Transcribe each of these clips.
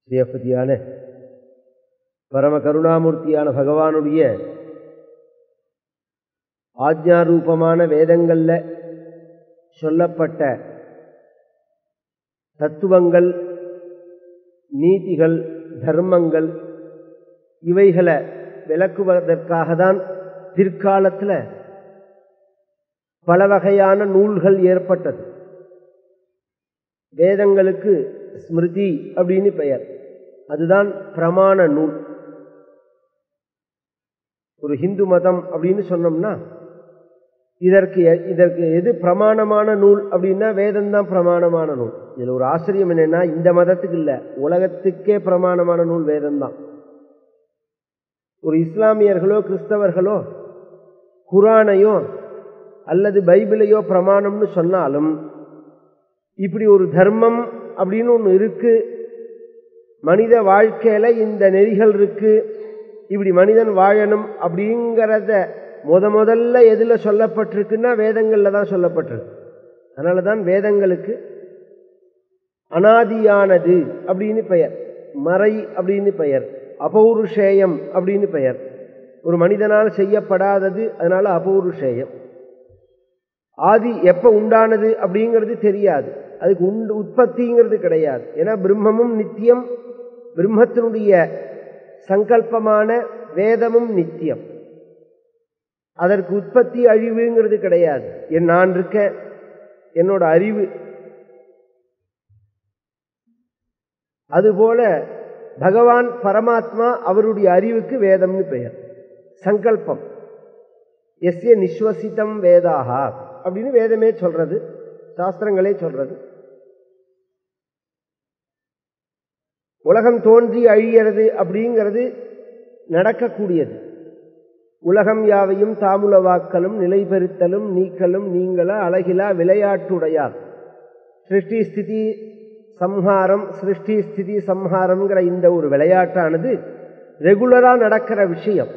ஸ்ரீயப்பதியான பரம கருணாமூர்த்தியான பகவானுடைய ஆஜ்ஞாரூபமான வேதங்கள்ல சொல்லப்பட்ட தத்துவங்கள், நீதிகள், தர்மங்கள் இவைகளை விளக்குவதற்காக தான் பிற்காலத்தில் பல வகையான நூல்கள் ஏற்பட்டது. வேதங்களுக்கு ஸ்மிருதி அப்படின்னு பெயர். அதுதான் பிரமாண நூல். ஒரு ஹிந்து மதம் அப்படின்னு சொன்னோம்னா இதற்கு எது பிரமாணமான நூல் அப்படின்னா வேதம்தான் பிரமாணமான நூல். இதில் ஒரு ஆச்சரியம் என்னன்னா, இந்த மதத்துக்கு இல்லை, உலகத்துக்கே பிரமாணமான நூல் வேதம்தான். ஒரு இஸ்லாமியர்களோ கிறிஸ்தவர்களோ குரானையோ அல்லது பைபிளையோ பிரமாணம்னு சொன்னாலும், இப்படி ஒரு தர்மம் அப்படின்னு ஒன்று இருக்கு, மனித வாழ்க்கையில இந்த நெறிகள் இருக்கு, இப்படி மனிதன் வாழணும் அப்படிங்கிறத முதல்ல எதுல சொல்லப்பட்டிருக்குன்னா வேதங்கள்ல தான் சொல்லப்பட்டிருக்கு. அதனால தான் வேதங்களுக்கு அனாதியானது அப்படின்னு பெயர், மறை அப்படின்னு பெயர், அபௌருஷேயம் அப்படின்னு பெயர். ஒரு மனிதனால் செய்யப்படாதது, அதனால அபௌருஷேயம். ஆதி எப்ப உண்டானது அப்படிங்கிறது தெரியாது, அதுக்கு உற்பத்திங்கிறது கிடையாது. ஏன்னா பிரம்மமும் நித்தியம், பிரம்மத்தினுடைய சங்கல்பமான வேதமும் நித்தியம். அதற்கு உற்பத்தி அழிவுங்கிறது கிடையாது. நான் இருக்கேன், என்னோட அறிவு. அதுபோல பகவான் பரமாத்மா, அவருடைய அறிவுக்கு வேதம்னு பெயர், சங்கல்பம். எஸ்ய நிஸ்வசிதம் வேதாக அப்படின்னு வேதமே சொல்றது, சாஸ்திரங்களே சொல்றது. உலகம் தோன்றி அழிகிறது அப்படிங்கிறது நடக்கக்கூடியது. உலகம் யாவையும் தாமுலவாக்கலும் நிலைபெறுத்தலும் நீக்கலும் நீங்கள அழகிலா விளையாட்டுடையார். சிருஷ்டி ஸ்திதி சம்ஹாரம், சிருஷ்டி ஸ்திதி சம்ஹாரம்ங்கிற இந்த ஒரு விளையாட்டானது ரெகுலரா நடக்கிற விஷயம்.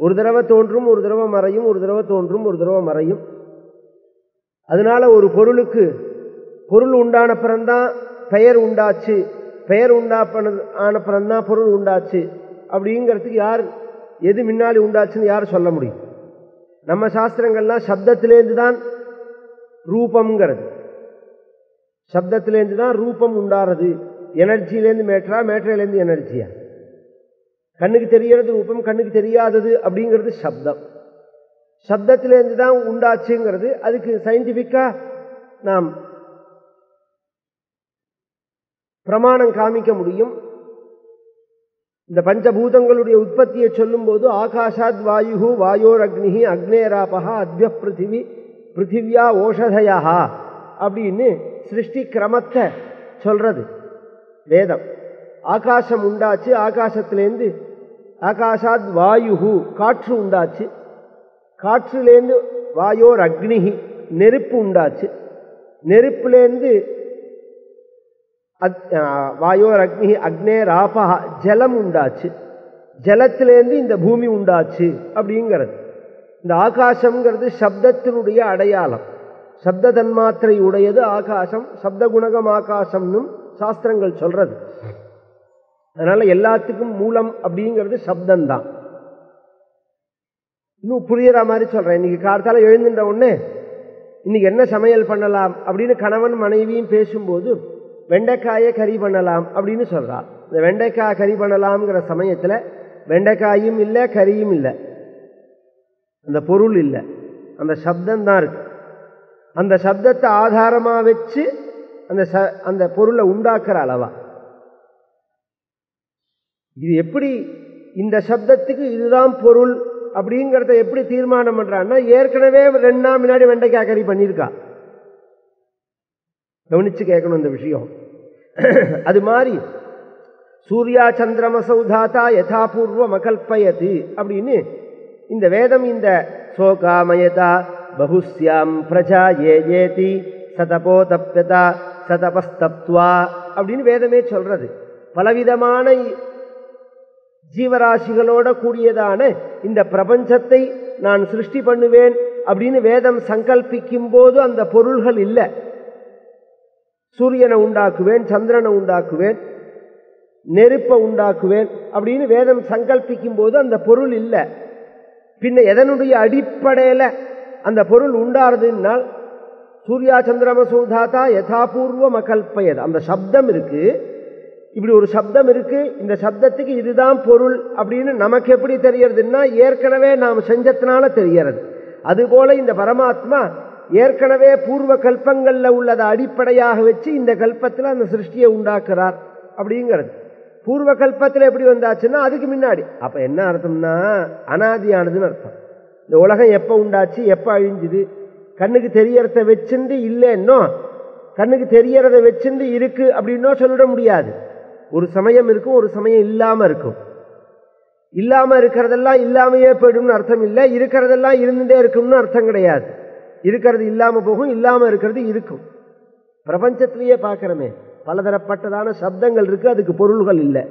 ஒரு தடவை தோன்றும், ஒரு தடவை மறையும், ஒரு தடவை தோன்றும், ஒரு தடவை மறையும். அதனால ஒரு பொருளுக்கு பொருள் உண்டான பிறந்தான் பெயர் உண்டாச்சு, பெயர் ஆன பிறந்தான் பொருள் உண்டாச்சு அப்படிங்கிறதுக்கு யார் எது முன்னாடி உண்டாச்சுன்னு யார் சொல்ல முடியும்? நம்ம சாஸ்திரங்கள்லாம் சப்தத்திலேருந்து தான் ரூபம்ங்கிறது, சப்தத்திலேருந்து தான் ரூபம் உண்டாறது. எனர்ஜியிலேருந்து மேட்ரா, மேட்ரையிலேருந்து எனர்ஜியா? கண்ணுக்கு தெரிகிறது ரூபம், கண்ணுக்கு தெரியாதது அப்படிங்கிறது சப்தம். சப்தத்திலேருந்து தான் உண்டாச்சுங்கிறது. அதுக்கு சயின்டிபிக்கா நாம் பிரமாணம் காமிக்க முடியும். இந்த பஞ்சபூதங்களுடைய உற்பத்தியை சொல்லும் போது ஆகாஷாத் வாயு வாயோர் அக்னிஹி அக்னேராபஹா அத்ய பிருத்திவி பிருத்திவியா ஓஷதயா அப்படின்னு சிருஷ்டி கிரமத்தை சொல்றது வேதம். ஆகாசம் உண்டாச்சு, ஆகாசத்திலேருந்து ஆகாஷாத் வாயு காற்று உண்டாச்சு, காற்றிலேருந்து வாயோர் அக்னிஹி நெருப்பு உண்டாச்சு, நெருப்புலேருந்து வாயோர் அக்னி அக்னேராபா ஜலம் உண்டாச்சு, ஜலத்திலேருந்து இந்த பூமி உண்டாச்சு அப்படிங்கிறது. இந்த ஆகாசம்ங்கிறது சப்தத்தினுடைய அடையாளம், சப்த தன்மாத்திரை உடையது ஆகாசம். சப்த குணகம் ஆகாசம்னு சாஸ்திரங்கள் சொல்றது. அதனால எல்லாத்துக்கும் மூலம் அப்படிங்கிறது சப்தம்தான். இன்னும் புரியுற மாதிரி சொல்றேன். இன்னைக்கு காலத்தால எழுந்துட்ட உடனே இன்னைக்கு என்ன சமையல் பண்ணலாம் அப்படின்னு கணவன் மனைவியும் பேசும்போது வெண்டைக்காயை கறி பண்ணலாம் அப்படின்னு சொல்றா. இந்த வெண்டைக்காய் கறி பண்ணலாம்ங்கிற சமயத்துல வெண்டைக்காயும் இல்லை, கறியும் இல்லை, அந்த பொருள் இல்லை, அந்த சப்தம் தான் இருக்கு. அந்த சப்தத்தை ஆதாரமா வச்சு அந்த பொருளை உண்டாக்குற அளவா. இது எப்படி இந்த சப்தத்துக்கு இதுதான் பொருள் அப்படிங்கிறத எப்படி தீர்மானம் பண்றான்னா, ஏற்கனவே 2 நாள் முன்னாடி வெண்டைக்காய் கறி பண்ணியிருக்கா. கவனிச்சு கேட்கணும் இந்த விஷயம். அது மாதிரி சூர்யா சந்திரமசௌதாத்தா யதாபூர்வம் அகல்பயது அப்படின்னு இந்த வேதம் இந்த சோகாமயதா பகுஸ்யாம் பிரஜா ஏதி சதபோ தப்யதா சதபஸ்தப்த்வா அப்படின்னு வேதமே சொல்றது. பலவிதமான ஜீவராசிகளோட கூடியதான இந்த பிரபஞ்சத்தை நான் சிருஷ்டி பண்ணுவேன் அப்படின்னு வேதம் சங்கல்பிக்கும் போது அந்த பொருள்கள் இல்லை. சூரியனை உண்டாக்குவேன், சந்திரனை உண்டாக்குவேன், நெருப்பை உண்டாக்குவேன் அப்படின்னு வேதம் சங்கல்பிக்கும் போது அந்த பொருள் இல்லை. பின்ன எதனுடைய அடிப்படையில் அந்த பொருள் உண்டாருதுன்னால் சூர்யா சந்திரமசோதாத்தா யதாபூர்வம் அகல்பயது. அந்த சப்தம் இருக்கு, இப்படி ஒரு சப்தம் இருக்கு, இந்த சப்தத்துக்கு இதுதான் பொருள் அப்படின்னு நமக்கு எப்படி தெரியறதுன்னா ஏற்கனவே நாம் செஞ்சத்தினால தெரியறது. அதுபோல இந்த பரமாத்மா ஏற்கனவே பூர்வ கல்பங்கள்ல உள்ளதை அடிப்படையாக வச்சு இந்த கல்பத்தில் அந்த சிருஷ்டியை உண்டாக்குறார் அப்படிங்கிறது. பூர்வ கல்பத்தில் எப்படி வந்தாச்சுன்னா அதுக்கு முன்னாடி. அப்ப என்ன அர்த்தம்னா அனாதியானதுன்னு அர்த்தம். இந்த உலகம் எப்போ உண்டாச்சு, எப்போ அழிஞ்சுது, கண்ணுக்கு தெரியறத வச்சுட்டு இல்லைன்னோ கண்ணுக்கு தெரியறத வச்சுட்டு இருக்கு அப்படின்னோ சொல்லிட முடியாது. ஒரு சமயம் இருக்கும், ஒரு சமயம் இல்லாம இருக்கும். இல்லாம இருக்கிறதெல்லாம் இல்லாமையே போயிடும்னு அர்த்தம் இல்லை, இருக்கிறதெல்லாம் இருந்துட்டே இருக்கும்னு அர்த்தம் கிடையாது. இருக்கிறது இல்லாம போகும், இல்லாம இருக்கிறது இருக்கும். பிரபஞ்சத்திலேயே பார்க்கிறோமே, பலதரப்பட்டதான சப்தங்கள் இருக்கு, அதுக்கு பொருள்கள் இல்லை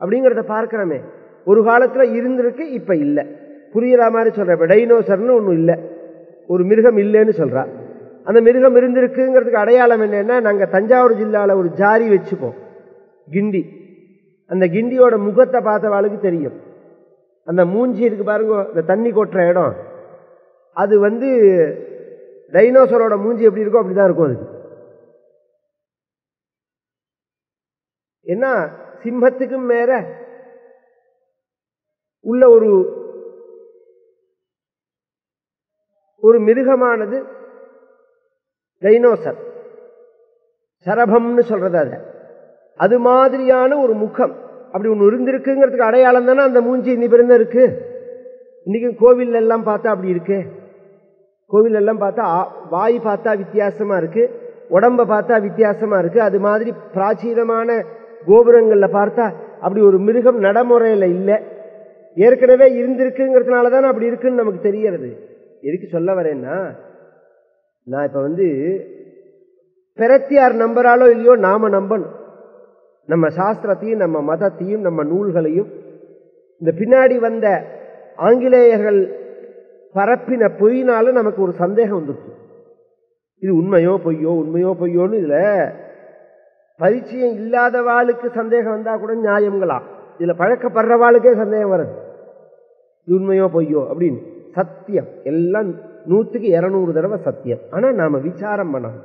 அப்படிங்கிறத பார்க்கிறோமே. ஒரு காலத்துல இருந்திருக்கு, இப்ப இல்லை. புரியுற மாதிரி சொல்ற. டைனோசர்னு ஒன்றும் இல்லை, ஒரு மிருகம் இல்லைன்னு சொல்றா. அந்த மிருகம் இருந்திருக்குங்கிறதுக்கு அடையாளம் என்னன்னா, நாங்கள் தஞ்சாவூர் ஜில்லாவில் ஒரு ஜாரி வச்சுப்போம், கிண்டி. அந்த கிண்டியோட முகத்தை பார்த்தவாளுக்கு தெரியும். அந்த மூஞ்சி இருக்கு பாருங்க, இந்த தண்ணி கொட்டுற இடம், அது டைனோசரோட மூஞ்சி எப்படி இருக்கோ அப்படிதான் இருக்கும். அதுக்கு என்ன, சிம்மத்துக்கும் மேல உள்ள ஒரு மிருகமானது டைனோசர், சரபம்னு சொல்றது. அது மாதிரியான ஒரு முகம் அப்படி ஒன்று இருந்திருக்குங்கிறதுக்கு அடையாளம் தானே அந்த மூஞ்சி இன்னி பிறந்த இருக்கு. இன்னைக்கு கோவில் எல்லாம் பார்த்தா அப்படி இருக்கு. கோவில் எல்லாம் பார்த்தா வாய் பார்த்தா வித்தியாசமா இருக்கு, உடம்ப பார்த்தா வித்தியாசமா இருக்கு. அது மாதிரி பிராச்சீனமான கோபுரங்கள்ல பார்த்தா அப்படி ஒரு மிருகம் நடைமுறையில இல்லை, ஏற்கனவே இருந்திருக்குங்கிறதுனால தானே அப்படி இருக்குன்னு நமக்கு தெரியறது. எதுக்கு சொல்ல வரேன்னா, நான் இப்ப பிரத்தியார் நம்புறாலோ இல்லையோ நாம நம்பணும். நம்ம சாஸ்திரத்தையும் நம்ம மதத்தையும் நம்ம நூல்களையும் இந்த பின்னாடி வந்த ஆங்கிலேயர்கள் பரப்பின பொய்னால நமக்கு ஒரு சந்தேகம் வந்துருச்சு. இது உண்மையோ பொய்யோ, உண்மையோ பொய்யோன்னு இதுல பரிச்சயம் இல்லாதவாளுக்கு சந்தேகம் வந்தா கூட நியாயங்களா, இதுல பழக்கப்படுறவாளுக்கே சந்தேகம் வருது, இது உண்மையோ பொய்யோ அப்படின்னு. சத்தியம் எல்லாம் 100க்கு 200 தடவை சத்தியம். ஆனா நாம விசாரம் பண்ணணும்,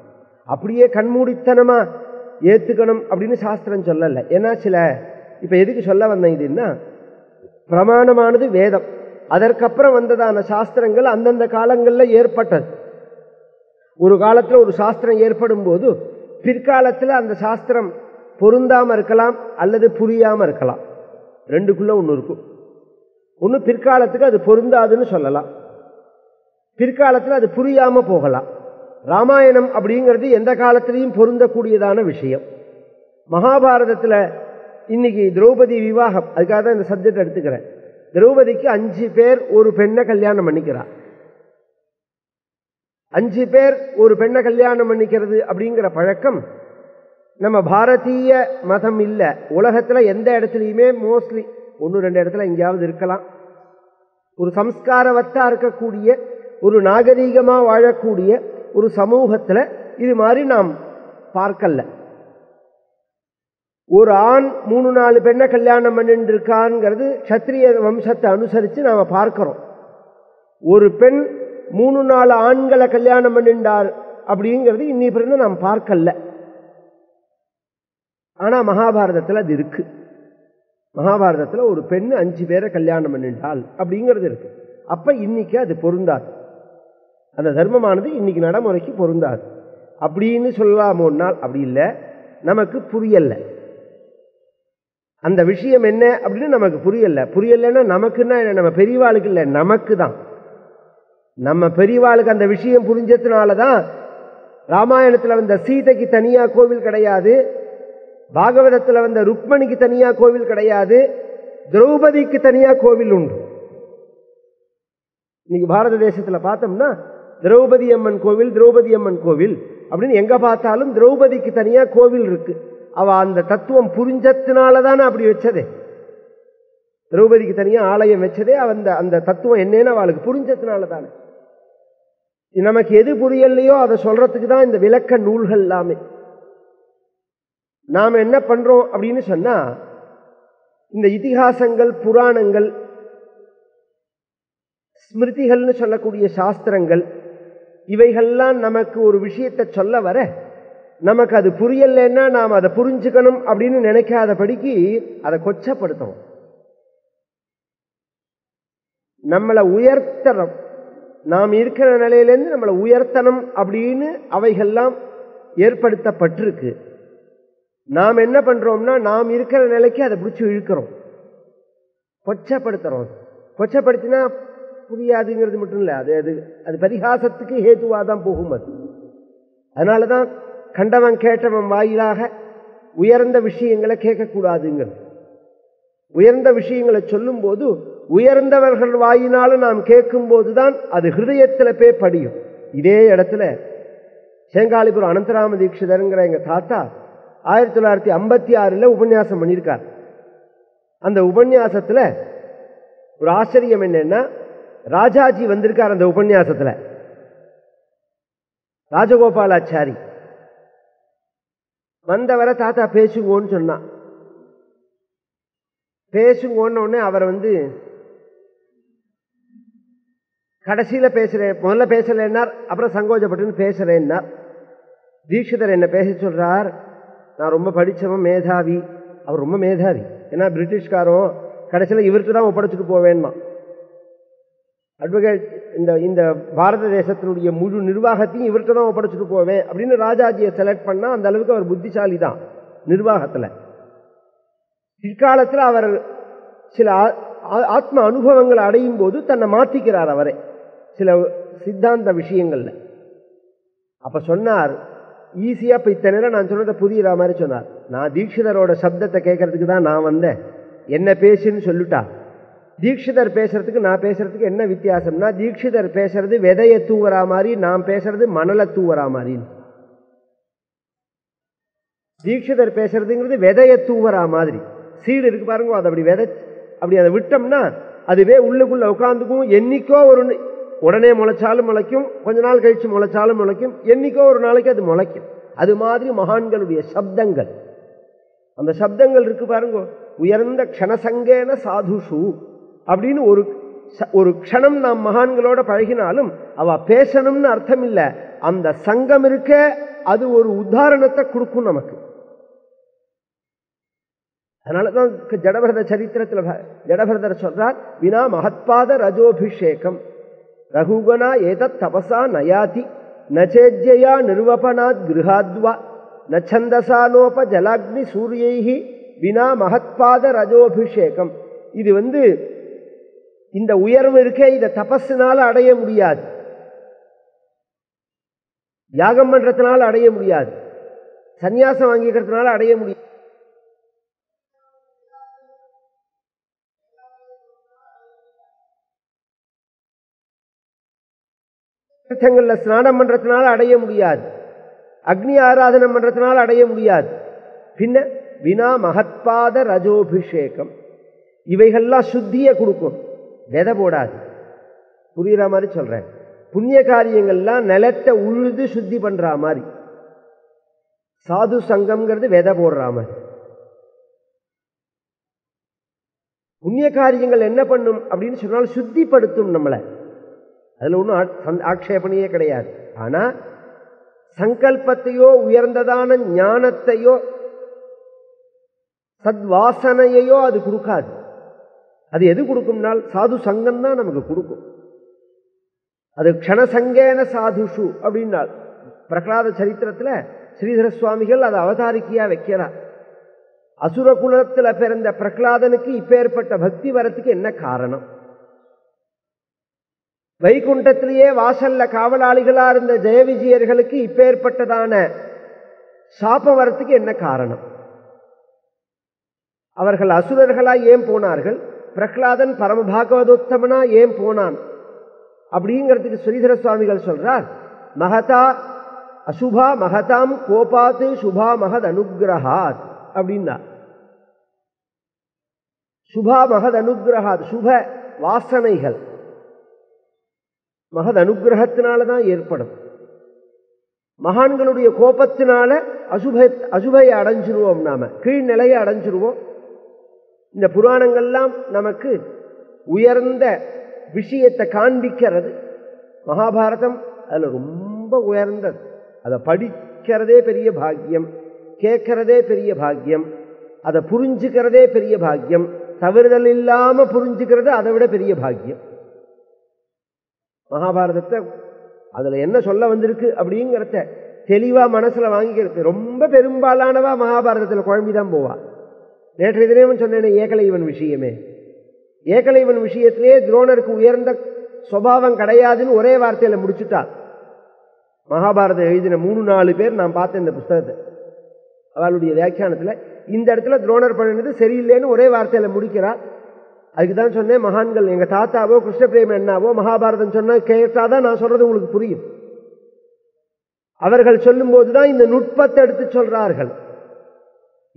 அப்படியே கண்மூடித்தனமா ஏத்துக்கணும் அப்படின்னு சாஸ்திரம் சொல்லல. ஏன்னா இப்ப எதுக்கு சொல்ல வந்த இதுன்னா, பிரமாணமானது வேதம், அதற்கப்புறம் வந்ததான சாஸ்திரங்கள் அந்தந்த காலங்கள்ல ஏற்பட்டது. ஒரு காலத்துல ஒரு சாஸ்திரம் ஏற்படும் போது பிற்காலத்துல அந்த சாஸ்திரம் பொருந்தாம இருக்கலாம் அல்லது புரியாம இருக்கலாம். ரெண்டுக்குள்ள ஒண்ணு இருக்கும். ஒண்ணு பிற்காலத்துக்கு அது பொருந்தாதுன்னு சொல்லலாம், பிற்காலத்துல அது புரியாம போகலாம். ராமாயணம் அப்படிங்கிறது எந்த காலத்திலையும் பொருந்தக்கூடியதான விஷயம். மகாபாரதத்துல இன்னைக்கு திரௌபதி விவாகம், அதுக்காக தான் இந்த சப்ஜெக்ட் எடுத்துக்கிறேன். திரௌபதிக்கு 5 பேர் ஒரு பெண்ணை கல்யாணம் பண்ணிக்கிறார். 5 பேர் ஒரு பெண்ணை கல்யாணம் பண்ணிக்கிறது அப்படிங்கிற பழக்கம் நம்ம பாரதிய மதம் இல்ல, உலகத்துல எந்த இடத்துலையுமே மோஸ்ட்லி 1-2 இடத்துல எங்கேயாவது இருக்கலாம். ஒரு சம்ஸ்காரவத்தா இருக்கக்கூடிய, ஒரு நாகரீகமா வாழக்கூடிய ஒரு சமூகத்துல இது மாதிரி நாம் பார்க்கல. ஒரு ஆண் 3-4 பெண்ணை கல்யாணம் பண்ணிட்டு இருக்காங்கிறது சத்திரிய வம்சத்தை அனுசரித்து நாம பார்க்கிறோம். ஒரு பெண் 3-4 ஆண்களை கல்யாணம் பண்ணிட்டார் அப்படிங்கிறது இன்னி பிறகு நாம் பார்க்கல. ஆனா மகாபாரதத்தில் அது இருக்கு. மகாபாரதத்தில் ஒரு பெண் 5 பேரை கல்யாணம் பண்ணிட்டாள் அப்படிங்கிறது இருக்கு. அப்ப இன்னைக்கு அது பொருந்தாது, அந்த தர்மமானது இன்னைக்கு நடைமுறைக்கு பொருந்தாது அப்படின்னு சொல்லலாமோனால் அப்படி இல்லை. நமக்கு புரியல அந்த விஷயம் என்ன அப்படின்னு, நமக்கு புரியலன்னா நமக்குன்னா நம்ம பெரியவாளுக்கு இல்லை, நமக்கு தான். நம்ம பெரியவாளுக்கு அந்த விஷயம் புரிஞ்சதுனாலதான் ராமாயணத்துல வந்த சீதைக்கு தனியா கோவில் கிடையாது, பாகவதத்துல வந்த ருக்மணிக்கு தனியா கோவில் கிடையாது, திரௌபதிக்கு தனியா கோவில் உண்டு. இன்னைக்கு பாரத தேசத்துல பார்த்தோம்னா திரௌபதி அம்மன் கோவில், திரௌபதி அம்மன் கோவில் அப்படின்னு எங்க பார்த்தாலும் திரௌபதிக்கு தனியா கோவில் இருக்கு. அவ அந்த தத்துவம் புரிஞ்சதுனாலதானே அப்படி வச்சதே, திரௌபதிக்கு தனியா ஆலயம் வச்சதே அந்த தத்துவம் என்னன்னு அவளுக்கு புரிஞ்சதுனால தானே. நமக்கு எது புரியலையோ அதை சொல்றதுக்கு தான் இந்த விளக்க நூல்கள் எல்லாமே. நாம என்ன பண்றோம் அப்படின்னு சொன்னா, இந்த இதிகாசங்கள், புராணங்கள், ஸ்மிருதிகள்னு சொல்லக்கூடிய சாஸ்திரங்கள், இவைகள்லாம் நமக்கு ஒரு விஷயத்தை சொல்ல வர நமக்கு அது புரியலைன்னா நாம் அதை புரிஞ்சுக்கணும் அப்படின்னு நினைக்காதபடிக்கு அதை கொச்சப்படுத்தணும். நம்மளை உயர்த்தணும், நாம் இருக்கிற நிலையிலேருந்து நம்மளை உயர்த்தணும் அப்படின்னு அவைகள்லாம் ஏற்படுத்தப்பட்டிருக்கு. நாம் என்ன பண்றோம்னா நாம் இருக்கிற நிலைக்கு அதை பிடிச்சி இழுக்கிறோம், கொச்சப்படுத்துறோம். கொச்சப்படுத்தினா புரியாதுங்கிறது மட்டும் இல்லை, அது அது அது பரிகாசத்துக்கு ஹேதுவாக தான் போகும். அது அதனால தான் கண்டவன் கேட்டவன் வாயிலாக உயர்ந்த விஷயங்களை கேட்கக்கூடாதுங்கிறது. உயர்ந்த விஷயங்களை சொல்லும் போது உயர்ந்தவர்கள் வாயினாலும் நாம் கேட்கும்போது தான் அது ஹிருதயத்தில் போய் படியும். இதே இடத்துல சேங்காலிபுரம் அனந்தராம தீட்சிதருங்கிற எங்க தாத்தா 1956 உபன்யாசம் பண்ணியிருக்கார். அந்த உபன்யாசத்துல ஒரு ஆச்சரியம் என்னன்னா, ராஜாஜி வந்திருக்கார் அந்த உபன்யாசத்துல, ராஜகோபாலாச்சாரி வந்தவரை தாத்தா பேசுங்கோன்னு சொன்னான். பேசுங்கோன்னு உடனே அவர் கடைசியில பேசுறேன், முதல்ல பேசலைன்னார், அப்புறம் சங்கோஜப்பட்டுன்னு பேசுறேன்னார். தீட்சிதர் என்ன பேச சொல்றார், நான் ரொம்ப படித்தவன், மேதாவி. அவர் ரொம்ப மேதாவி, ஏன்னா பிரிட்டிஷ்காரன் கடைசியில் இவருக்கு தான் ஒப்படைச்சிட்டு போவேன்னா. அட்வொகேட் இந்த பாரத தேசத்தினுடைய முழு நிர்வாகத்தையும் இவர்கிட்ட தான் ஒப்படைச்சிட்டு போவேன் அப்படின்னு ராஜாஜியை செலக்ட் பண்ணா, அந்த அளவுக்கு அவர் புத்திசாலி தான் நிர்வாகத்தில். பிற்காலத்தில் அவர் சில ஆத்ம அனுபவங்களை அடையும் போது தன்னை மாற்றிக்கிறார் அவரே சில சித்தாந்த விஷயங்கள்ல. அப்ப சொன்னார், ஈஸியா இப்ப இத்தனை நேரம் நான் சொன்னதை புரியுற மாதிரி சொன்னார். நான் தீட்சிதரோட சப்தத்தை கேட்கறதுக்கு தான் நான் வந்தேன், என்ன பேசுன்னு சொல்லிட்டா. தீட்சிதர் பேசுறதுக்கு நான் பேசுறதுக்கு என்ன வித்தியாசம்னா, தீட்சிதர் பேசுறது விதையை தூவரா மாதிரி, நான் பேசுறது மணலை தூவரா மாதிரி. தீட்சிதர் பேசுறதுங்கிறது விதையை தூவரா மாதிரி, சீடு இருக்கு பாருங்க, அதை அப்படி அப்படி அதை விட்டோம்னா அதுவே உள்ளுக்குள்ள உட்காந்துக்கும். என்னைக்கோ ஒரு உடனே முளைச்சாலும் முளைக்கும், கொஞ்ச நாள் கழிச்சு முளைச்சாலும் முளைக்கும், என்னைக்கோ ஒரு நாளைக்கு அது முளைக்கும். அது மாதிரி மகான்களுடைய சப்தங்கள், அந்த சப்தங்கள் இருக்கு பாருங்க, உயர்ந்த க்ஷணசங்கேன சாதுஷு அப்படின்னு ஒரு க்ஷணம் நாம் மகான்களோட பழகினாலும் அவ பேசணும்னு அர்த்தம் இல்லை, அந்த சங்கம் இருக்க அது ஒரு உதாரணத்தை கொடுக்கும் நமக்கு. அதனாலதான் ஜடபரத சரித்திரத்தில் ஜடபரதர் சொல்றார், வினா மகத்பாத ரஜோபிஷேகம் ரகுகனா ஏதத் தபசா நயாதி நச்சேஜ்யா நிர்வபனாத் கிருஹாத்வா நச்சந்தசானோப ஜலாக்னி சூரியைஹி வினா மகத்பாத ரஜோபிஷேகம். இது இந்த உயர்வு இருக்கே, இதை தபஸினால அடைய முடியாது, யாகம் பண்றதுனால அடைய முடியாது, சந்நியாசம் வாங்கிக்கிறதுனால அடைய முடியாது. தீர்த்தங்கள்ல ஸ்நானம் பண்றதுனால அடைய முடியாது, அக்னி ஆராதனை பண்றதுனால அடைய முடியாது. பின்ன வினா மகத்பாத ரஜோபிஷேகம், இவைகள்லாம் சுத்தியை கொடுக்கும், விதை போடாது. புரியுற மாதிரி சொல்றேன். புண்ணிய காரியங்கள்லாம் நிலத்தை உழுது சுத்தி பண்ற மாதிரி, சாது சங்கம்ங்கிறது விதை போடுற மாதிரி. புண்ணிய காரியங்கள் என்ன பண்ணும் அப்படின்னு சொன்னால் சுத்திப்படுத்தும் நம்மளை, அதுல ஒன்றும் ஆட்சேபனையே கிடையாது. ஆனா சங்கல்பத்தையோ உயர்ந்ததான ஞானத்தையோ சத்வாசனையோ அது கொடுக்காது. அது எது கொடுக்கும்னால் சாது சங்கம் தான் நமக்கு கொடுக்கும். அது க்ஷணசங்கேன சாதுஷு அப்படின்னால் பிரகலாத சரித்திரத்துல ஸ்ரீதர சுவாமிகள் அதை அவதாரிக்கையா வைக்கிறார். அசுர குலத்துல பிறந்த பிரகலாதனுக்கு இப்பேற்பட்ட பக்தி வரத்துக்கு என்ன காரணம்? வைகுண்டத்திலேயே வாசல்ல காவலாளிகளா இருந்த ஜெய விஜயர்களுக்கு இப்பேற்பட்டதான சாபம் வரத்துக்கு என்ன காரணம்? அவர்கள் அசுரர்களா ஏன் போனார்கள்? பிரகலாதன் பரமபாகவதோத்தமனா ஏன் போனான் அப்படிங்கிறதுக்கு ஸ்ரீதர சுவாமிகள் சொல்றார், மகதா அசுபா மகதாம் கோபாத்து சுபா மகத் அனுகிரகாத் அப்படின்னா. சுபா மகத் அனுகிரகாத், சுப வாசனைகள் மகத் அனுகிரகத்தினாலதான் ஏற்படும். மகான்களுடைய கோபத்தினால அசுபை அடைஞ்சிருவோம், நாம கீழ்நிலையை அடைஞ்சிருவோம். இந்த புராணங்கள்லாம் நமக்கு உயர்ந்த விஷயத்தை காண்பிக்கிறது. மகாபாரதம் அதில் ரொம்ப உயர்ந்தது. அதை படிக்கிறதே பெரிய பாக்கியம், கேட்கறதே பெரிய பாக்கியம், அதை புரிஞ்சுக்கிறதே பெரிய பாக்கியம், தவறுதல் இல்லாமல் புரிஞ்சுக்கிறது அதை விட பெரிய பாக்கியம். மகாபாரதத்தை அதில் என்ன சொல்ல வந்திருக்கு அப்படிங்கிறத தெளிவாக மனசில் வாங்கிக்கிறது. ரொம்ப பெரும்பாலானவா மகாபாரதத்தில் குழம்பிதான் போவா. நேற்றைய தினமும் சொன்னேன் ஏகலைவன் விஷயமே. ஏகலைவன் விஷயத்திலே துரோணருக்கு உயர்ந்த சுபாவம் கிடையாதுன்னு ஒரே வார்த்தையில் முடிச்சுட்டார். மகாபாரதம் எழுதின 3-4 பேர் நான் பார்த்தேன் இந்த புஸ்தகத்தை. அவளுடைய வியாக்கியானத்தில் இந்த இடத்துல துரோணர் பண்ணினது சரியில்லைன்னு ஒரே வார்த்தையில் முடிக்கிறார். அதுக்கு தான் சொன்னேன், மகான்கள் எங்கள் தாத்தாவோ கிருஷ்ணபிரேம அண்ணாவோ மகாபாரதம் சொன்ன கேட்டாதான் நான் சொல்றது உங்களுக்கு புரியும். அவர்கள் சொல்லும் போதுதான் இந்த நுட்பத்தை எடுத்து சொல்றார்கள்.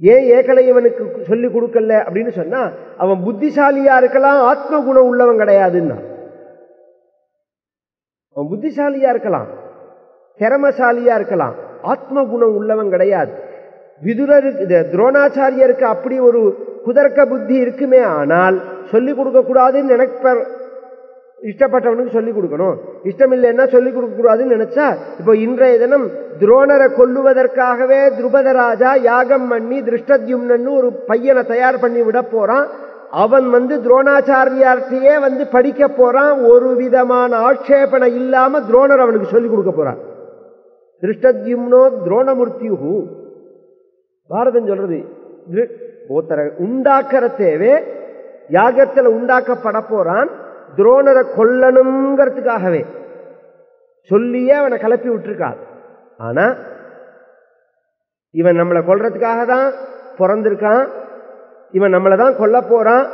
ஏன் ஏகலைவனுக்கு சொல்லிக் கொடுக்கல அப்படின்னு சொன்னா, அவன் புத்திசாலியா இருக்கலாம், ஆத்ம குணம் உள்ளவன் கிடையாதுன்னா. அவன் புத்திசாலியா இருக்கலாம், திறமசாலியா இருக்கலாம், ஆத்ம குணம் உள்ளவன் கிடையாது. விதுரருக்கு துரோணாச்சாரியருக்கு அப்படி ஒரு குதர்க்க புத்தி இருக்குமே, ஆனால் சொல்லிக் கொடுக்க கூடாதுன்னு நினைப்ப இஷ்டப்பட்டவனுக்கு சொல்லிக் கொடுக்கணும், இஷ்டம் இல்லைன்னா சொல்லிக் கொடுக்க கூடாதுன்னு நினைச்சா, இப்போ இன்றைய தினம் துரோணரை கொல்லுவதற்காகவே துருபத ராஜா யாகம் பண்ணி திருஷ்டத்யும்னு ஒரு பையனை தயார் பண்ணி விட போறான். அவன் துரோணாச்சாரியார்த்தையே படிக்க போறான். ஒரு விதமான ஆட்சேபனை இல்லாம துரோணர் அவனுக்கு சொல்லிக் கொடுக்க போறான். திருஷ்டத்யும்னோ துரோணமூர்த்தியு பாரதம் சொல்றது. ஒருத்தரை உண்டாக்குற தேவை யாகத்தில் உண்டாக்கப்பட போறான். துரோணரை கொல்லணுங்கிறதுக்காகவே சொல்லியே அவனை கிளப்பி விட்டுருக்கான். ஆனா இவன் நம்மளை கொல்றதுக்காக தான் பிறந்திருக்கான், இவன் நம்மளை தான் கொல்ல போறான்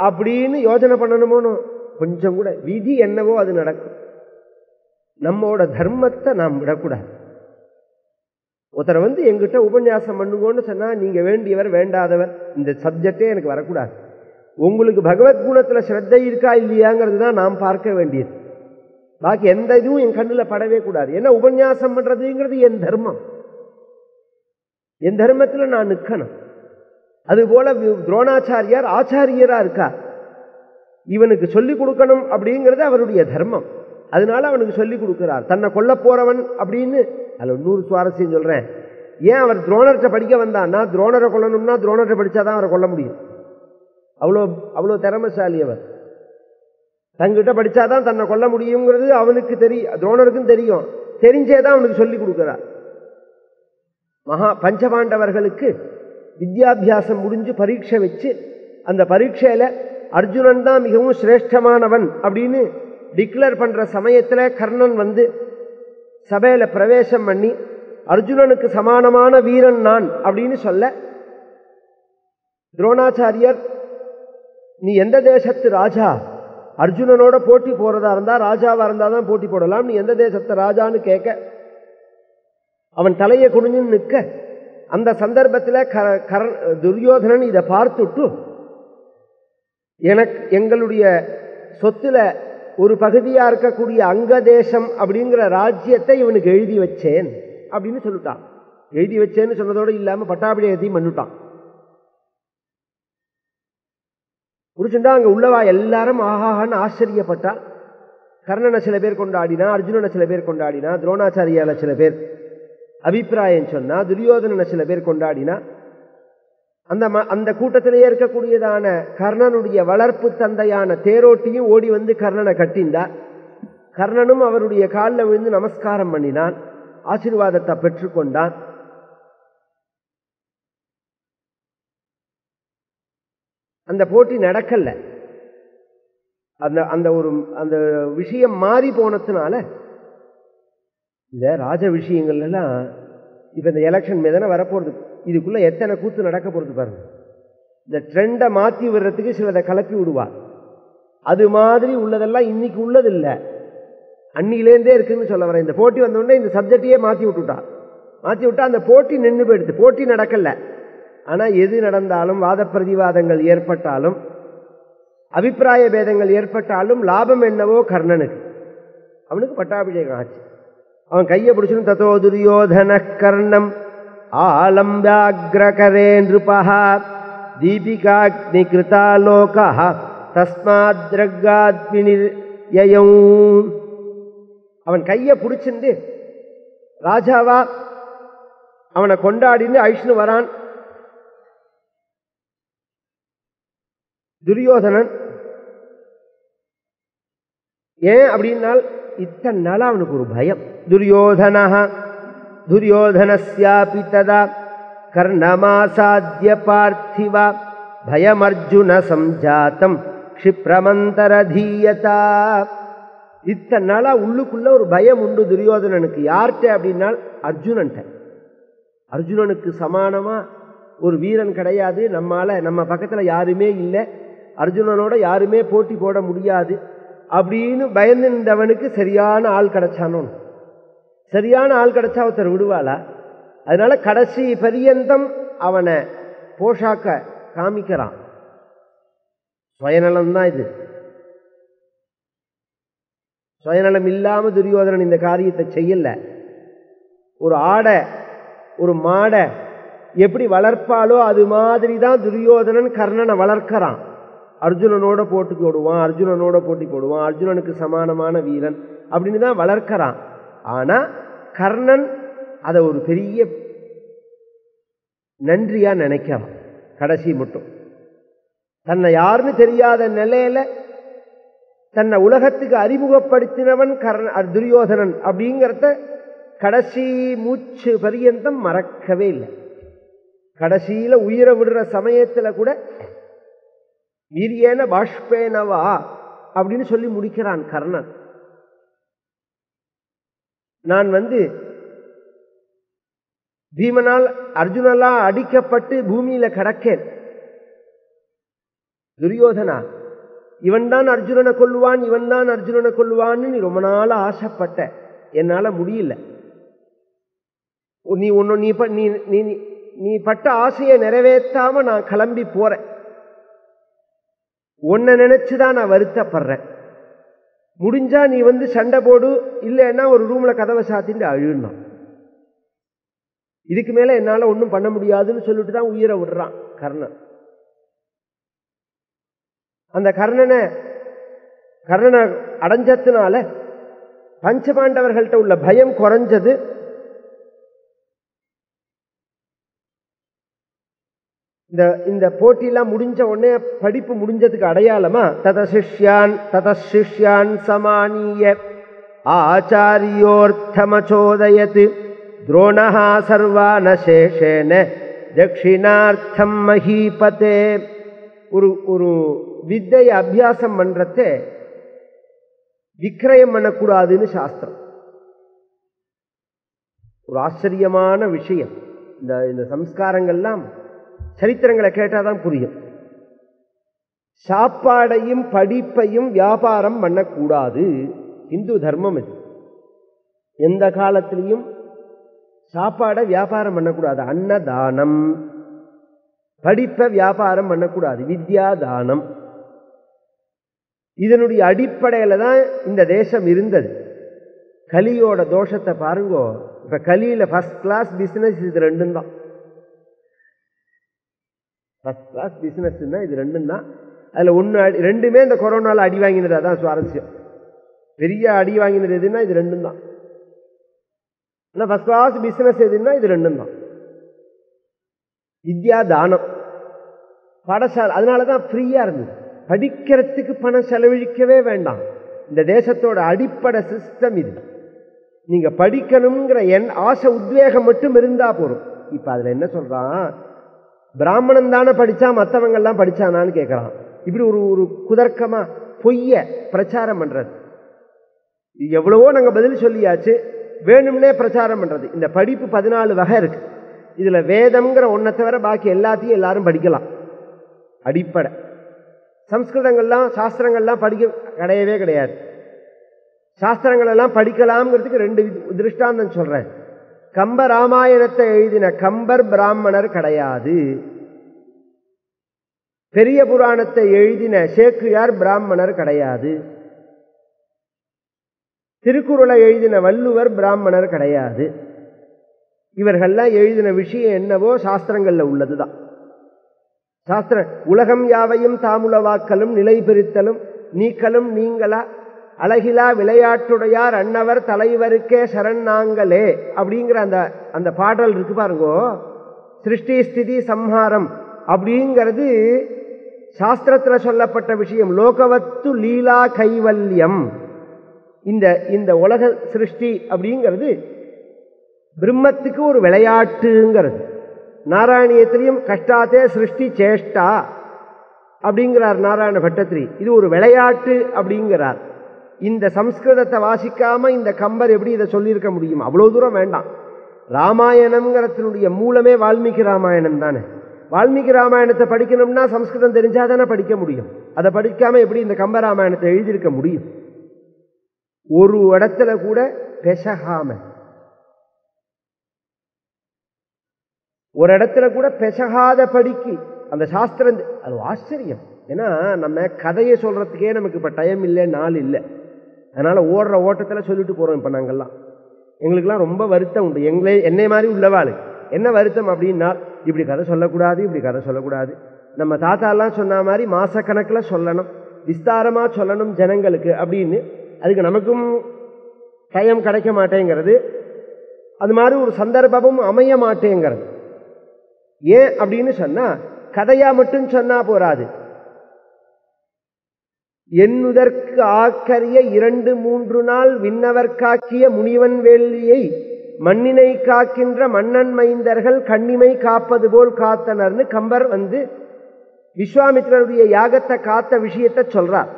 அப்படின்னு யோசனை பண்ணணுமோனோ கொஞ்சம் கூட. விதி என்னவோ அது நடக்கும். நம்மோட தர்மத்தை நாம் விடக்கூடாது. ஒருத்தரை எங்கிட்ட உபன்யாசம் பண்ணுங்கன்னு சொன்னா, நீங்க வேண்டியவர் வேண்டாதவர் இந்த சப்ஜெக்டே எனக்கு வரக்கூடாது. உங்களுக்கு பகவத்குணத்துல ஸ்ரத்தை இருக்கா இல்லையாங்கிறது தான் நாம் பார்க்க வேண்டியது. பாக்கி எந்த இதுவும் என் கண்ணில் படவே கூடாது. ஏன்னா உபன்யாசம் பண்றதுங்கிறது என் தர்மம். என் தர்மத்தில் நான் நிற்கணும். அதுபோல துரோணாச்சாரியார் ஆச்சாரியரா இருக்கார். இவனுக்கு சொல்லிக் கொடுக்கணும் அப்படிங்கிறது அவருடைய தர்மம். அதனால அவனுக்கு சொல்லிக் கொடுக்கிறார். தன்னை கொல்ல போறவன் அப்படின்னு. அதில் இன்னொரு சுவாரஸ்யம் சொல்றேன். ஏன் அவர் துரோணர்கிட்ட படிக்க வந்தான்னா, துரோணரை கொல்லணும்னா துரோணரை படிச்சாதான் அவரை கொல்ல முடியும். அவ்வளோ திறமைசாலி அவர். தங்கிட்ட படிச்சாதான் தன்னை கொல்ல முடியுங்கிறது அவனுக்கு தெரியும், துரோணருக்கும் தெரியும். தெரிஞ்சேதான் அவனுக்கு சொல்லிக் கொடுக்கிறார். பஞ்சபாண்டவர்களுக்கு வித்யாபியாசம் முடிஞ்சு பரீட்சை வச்சு, அந்த பரீட்சையில அர்ஜுனன் தான் மிகவும் சிரேஷ்டமானவன் அப்படின்னு டிக்ளேர் பண்ற சமயத்துல கர்ணன் சபையில பிரவேசம் பண்ணி, அர்ஜுனனுக்கு சமானமான வீரன் நான் அப்படின்னு சொல்ல, துரோணாச்சாரியர் நீ எந்த தேசத்து ராஜா, அர்ஜுனனோட போட்டி போறதா இருந்தா ராஜாவா இருந்தாதான் போட்டி போடலாம், நீ எந்த தேசத்து ராஜான்னு கேட்க, அவன் தலையை குனிஞ்சு நிற்க, அந்த சந்தர்ப்பத்தில் துரியோதனன் இதை பார்த்துட்டு, எங்களுடைய சொத்துல ஒரு பகுதியா இருக்கக்கூடிய அங்க தேசம் அப்படிங்கிற ராஜ்யத்தை இவனுக்கு எழுதி வச்சேன் அப்படின்னு சொல்லிட்டான். எழுதி வச்சேன்னு சொன்னதோடு இல்லாம பட்டாபிஷேகத்தையும் பண்ணிட்டான். புரிச்சுட்டா அங்க உள்ளவா எல்லாரும் ஆஹான்னு ஆச்சரியப்பட்டா. கர்ணனை சில பேர் கொண்டாடினா, அர்ஜுனனை சில பேர் கொண்டாடினா, துரோணாச்சாரியால சில பேர் அபிப்பிராயம் சொன்னா, துரியோதனனை சில பேர் கொண்டாடினா. அந்த கூட்டத்திலேயே இருக்கக்கூடியதான கர்ணனுடைய வளர்ப்பு தந்தையான தேரோட்டியும் ஓடி கர்ணனை கட்டிண்டார். கர்ணனும் அவருடைய காலில் விழுந்து நமஸ்காரம் பண்ணினான், ஆசீர்வாதத்தை பெற்றுக்கொண்டான். அந்த போட்டி நடக்கல. அந்த விஷயம் மாறி போனதுனால இந்த ராஜ விஷயங்கள் எல்லாம் இப்ப இந்த எலெக்ஷன் மீதான வரப்போறது, இதுக்குள்ள எத்தனை கூத்து நடக்க போறது பாருங்க. இந்த ட்ரெண்டை மாற்றி விடுறதுக்கு சிலதை கலப்பி விடுவார். அது மாதிரி உள்ளதெல்லாம் இன்னைக்கு உள்ளது இல்லை, அன்னிலேருந்தே இருக்குன்னு சொல்ல வரேன். இந்த போட்டி வந்தோடனே இந்த சப்ஜெக்டையே மாற்றி விட்டுட்டா. மாற்றி விட்டா அந்த போட்டி நின்று போயிடுது. போட்டி நடக்கல. ஆனால் எது நடந்தாலும், வாத பிரதிவாதங்கள் ஏற்பட்டாலும், அபிப்பிராய பேதங்கள் ஏற்பட்டாலும் லாபம் என்னவோ கர்ணனுக்கு. அவனுக்கு பட்டாபிஷேகம் ஆச்சு. அவன் கையை பிடிச்சுன்னு தத்தோ துரியோதன கர்ணம் ஆலம்பியாகிரகரே நிருபா தீபிகாக்னி கிருதாலோகா தஸ்மாத்ரகாத்வினிர்யயம். அவன் கையை பிடிச்சிருந்து ராஜாவா அவனை கொண்டாடின்னு அழிச்சுன்னு வரான் துரியோதனன். ஏன் அப்படின்னால் இத்தனை நாள் அவனுக்கு ஒரு பயம். துரியோதனஸ்யாபி ததா கர்ணமாசாத்ய பார்த்திவா பயமர்ஜுன சம்ஜாத்தம் க்ஷிப்ரமந்தரதீயதா. இத்தனை நாளா உள்ளுக்குள்ள ஒரு பயம் உண்டு துரியோதனனுக்கு. யார்கிட்ட அப்படின்னால் அர்ஜுனன்ட்ட. அர்ஜுனனுக்கு சமானமா ஒரு வீரன் கிடையாது. நம்ம பக்கத்துல யாருமே இல்லை, அர்ஜுனனோட யாருமே போட்டி போட முடியாது அப்படின்னு பயந்துவனுக்கு சரியான ஆள் கிடைச்சானோ. சரியான ஆள் கிடைச்சா ஒருத்தர் விடுவாளா? அதனால கடைசி பரியந்தம் அவனை போஷாக்க காமிக்கிறான். சுயநலம்தான் இது. சுயநலம் இல்லாம துரியோதனன் இந்த காரியத்தை செய்யல. ஒரு ஆடை ஒரு மாடை எப்படி வளர்ப்பாலோ அது மாதிரி தான் துரியோதனன் கர்ணனை வளர்க்கிறான். அர்ஜுனனோட போட்டி போடுவான், அர்ஜுனனோட போட்டி போடுவான், அர்ஜுனனுக்கு சமானமான வீரன் அப்படின்னு தான் வளர்க்கிறான். ஆனா கர்ணன் அதை ஒரு பெரிய நன்றியா நினைக்கிறான். கடைசி மட்டும் தன்னை யாருன்னு தெரியாத நிலையில தன்னை உலகத்துக்கு அறிமுகப்படுத்தினவன் துரியோதனன் அப்படிங்கிறத கடைசி மூச்சு பரியந்தம் மறக்கவே இல்லை. கடைசியில உயிரை விடுற சமயத்துல கூட வீரியேன பாஷ்பேனவா அப்படின்னு சொல்லி முடிக்கிறான் கர்ணன். நான் பீமனால் அர்ஜுனெல்லாம் அடிக்கப்பட்டு பூமியில கிடக்கேன். துரியோதனா, இவன் தான் அர்ஜுனனை கொல்லுவான், இவன் தான் அர்ஜுனனை கொல்லுவான்னு நீ ரொம்ப நாள் ஆசைப்பட்ட, என்னால முடியல. நீ பட்ட ஆசையை நிறைவேற்றாம நான் கிளம்பி போறேன். உன்னை நினைச்சுதான் நான் வருத்தப்படுறேன். முடிஞ்சா நீ சண்டை போடு, இல்லைன்னா ஒரு ரூம்ல கதவை சாத்திட்டு அழுனான். இதுக்கு மேல என்னால ஒன்றும் பண்ண முடியாதுன்னு சொல்லிட்டு தான் உயிரை விடுறான் கர்ணன். அந்த கர்ணனை அடைஞ்சதுனால பஞ்சபாண்டவர்கள்ட்ட உள்ள பயம் குறைஞ்சது. இந்த போட்டியெல்லாம் முடிஞ்ச உடனே படிப்பு முடிஞ்சதுக்கு அடையாளமா ததசிஷ்யான் சமானிய ஆச்சாரியோர்த்தமச்சோதயத் துரோணஹா சர்வான சேஷேன தட்சிணார்த்தம் மஹீபதே. ஒரு வித்தையை அபியாசம் பண்றத விக்கிரயம் பண்ணக்கூடாதுன்னு சாஸ்திரம். ஒரு ஆச்சரியமான விஷயம். இந்த சம்ஸ்காரங்கள்லாம் சரித்திரங்களை கேட்டாதான் புரியும். சாப்பாடையும் படிப்பையும் வியாபாரம் பண்ணக்கூடாது. இந்து தர்மம் இது. எந்த காலத்திலையும் சாப்பாடை வியாபாரம் பண்ணக்கூடாது. அன்னதானம். படிப்பை வியாபாரம் பண்ணக்கூடாது. வித்யா தானம். இதனுடைய அடிப்படையில தான் இந்த தேசம் இருந்தது. கலியோட தோஷத்தை பாருங்கோ. இப்ப கலியில ஃபர்ஸ்ட் கிளாஸ் பிசினஸ் இது ரெண்டும் தான். ஃபர்ஸ்ட் கிளாஸ் பிசினஸ் இது ரெண்டும் தான். அதுல ரெண்டுமே இந்த கொரோனால அடி வாங்கினது. அதான் சுவாரஸ்யம். பெரிய அடி வாங்கினது எதுன்னா இது ரெண்டும் தான். ஃபர்ஸ்ட் கிளாஸ் பிசினஸ் எதுன்னா இது ரெண்டும் தான். வித்யா தானம். பாடசாலை அதனாலதான் ஃப்ரீயா இருந்தது. படிக்கிறதுக்கு பணம் செலவழிக்கவே வேண்டாம். இந்த தேசத்தோட அடிப்படை சிஸ்டம் இது. நீங்க படிக்கணுங்கிற ஆசை உத்வேகம் மட்டும் இருந்தா போறோம். இப்ப அதுல என்ன சொல்றான், பிராமணன் தானே படிச்சா மற்றவங்க எல்லாம் படிச்சானான்னு கேட்கறான். இப்படி ஒரு குதர்க்கமா பொய்ய பிரச்சாரம் பண்றது. எவ்வளவோ நாங்க பதில் சொல்லியாச்சு. வேணும்னே பிரச்சாரம் பண்றது. இந்த படிப்பு 14 வகை இருக்கு. இதுல வேதம்ங்கிற ஒன்றை தவிர பாக்கி எல்லாத்தையும் எல்லாரும் படிக்கலாம். அடிப்படை சம்ஸ்கிருதங்கள்லாம் சாஸ்திரங்கள்லாம் படிக்க கிடையவே கிடையாது. சாஸ்திரங்கள் எல்லாம் படிக்கலாம்ங்கிறதுக்கு 2 திருஷ்டாந்தம் சொல்றேன். கம்ப ராமாயணத்தை எழுதின கம்பர் பிராமணர் கிடையாது. பெரிய புராணத்தை எழுதின சேக்கிழார் பிராமணர் கிடையாது. திருக்குறளை எழுதின வள்ளுவர் பிராமணர் கிடையாது. இவர்கள்லாம் எழுதின விஷயம் என்னவோ சாஸ்திரங்கள்ல உள்ளதுதான். சாஸ்திர உலகம் யாவையும் தாமுலவாக்கலும் நிலை பெறுத்தலும் நீக்கலும் நீங்களா அழகிலா விளையாட்டுடையார் அன்னவர் தலைவருக்கே சரண் நாங்களே அப்படிங்கிற அந்த பாடல் இருக்கு பாருங்கோ. சிருஷ்டி ஸ்திதி சம்ஹாரம் அப்படிங்கிறது சாஸ்திரத்தில் சொல்லப்பட்ட விஷயம். லோகவத்து லீலா கைவல்யம். இந்த உலக சிருஷ்டி அப்படிங்கிறது பிரம்மத்துக்கு ஒரு விளையாட்டுங்கிறது. நாராயணியத்திலையும் கஷ்டாத்தே சிருஷ்டி சேஷ்டா அப்படிங்கிறார் நாராயண பட்டத்திரி. இது ஒரு விளையாட்டு அப்படிங்கிறார். இந்த சம்ஸ்கிருதத்தை வாசிக்காம இந்த கம்பர் எப்படி இதை சொல்லியிருக்க முடியும்? அவ்வளோ தூரம் வேண்டாம். ராமாயணம்ங்கிறதுனுடைய மூலமே வால்மீகி ராமாயணம் தானே. வால்மீகி ராமாயணத்தை படிக்கணும்னா சம்ஸ்கிருதம் தெரிஞ்சாதானே படிக்க முடியும். அதை படிக்காம எப்படி இந்த கம்ப ராமாயணத்தை எழுதியிருக்க முடியும்? ஒரு இடத்துல கூட பெசகாம, ஒரு இடத்துல கூட பெசகாத படிக்கு அந்த சாஸ்திரம். அது ஆச்சரியம். ஏன்னா நம்ம கதையை சொல்றதுக்கே நமக்கு இப்போ டைம் இல்லை, நாள் இல்லை. அதனால ஓடுற ஓட்டத்தில் சொல்லிட்டு போறோம். இப்போ நாங்கள்லாம் எங்களுக்கெல்லாம் ரொம்ப வருத்தம் உண்டு. என்னை மாதிரி உள்ளவாள் என்ன வருத்தம் அப்படின்னா, இப்படி கதை சொல்லக்கூடாது, இப்படி கதை சொல்லக்கூடாது. நம்ம தாத்தாலாம் சொன்ன மாதிரி மாசக்கணக்கில் சொல்லணும், விஸ்தாரமாக சொல்லணும் ஜனங்களுக்கு அப்படின்னு. அதுக்கு நமக்கும் டைம் கிடைக்க மாட்டேங்கிறது. அது மாதிரி ஒரு சந்தர்ப்பமும் அமைய மாட்டேங்கிறது. ஏன் அப்படின்னு சொன்னா, கதையா மட்டும் சொன்னா போராது. எண்ணுதற்கு ஆக்கரிய 2-3 நாள் விண்ணவர் காக்கிய முனிவன் வேள்வியை மண்ணினை காக்கின்ற மன்னன் மைந்தர்கள் கண்ணிமை காப்பது போல் காத்தனர்னு கம்பர் விஸ்வாமித்திரருடைய யாகத்தை காத்த விஷயத்தை சொல்றார்.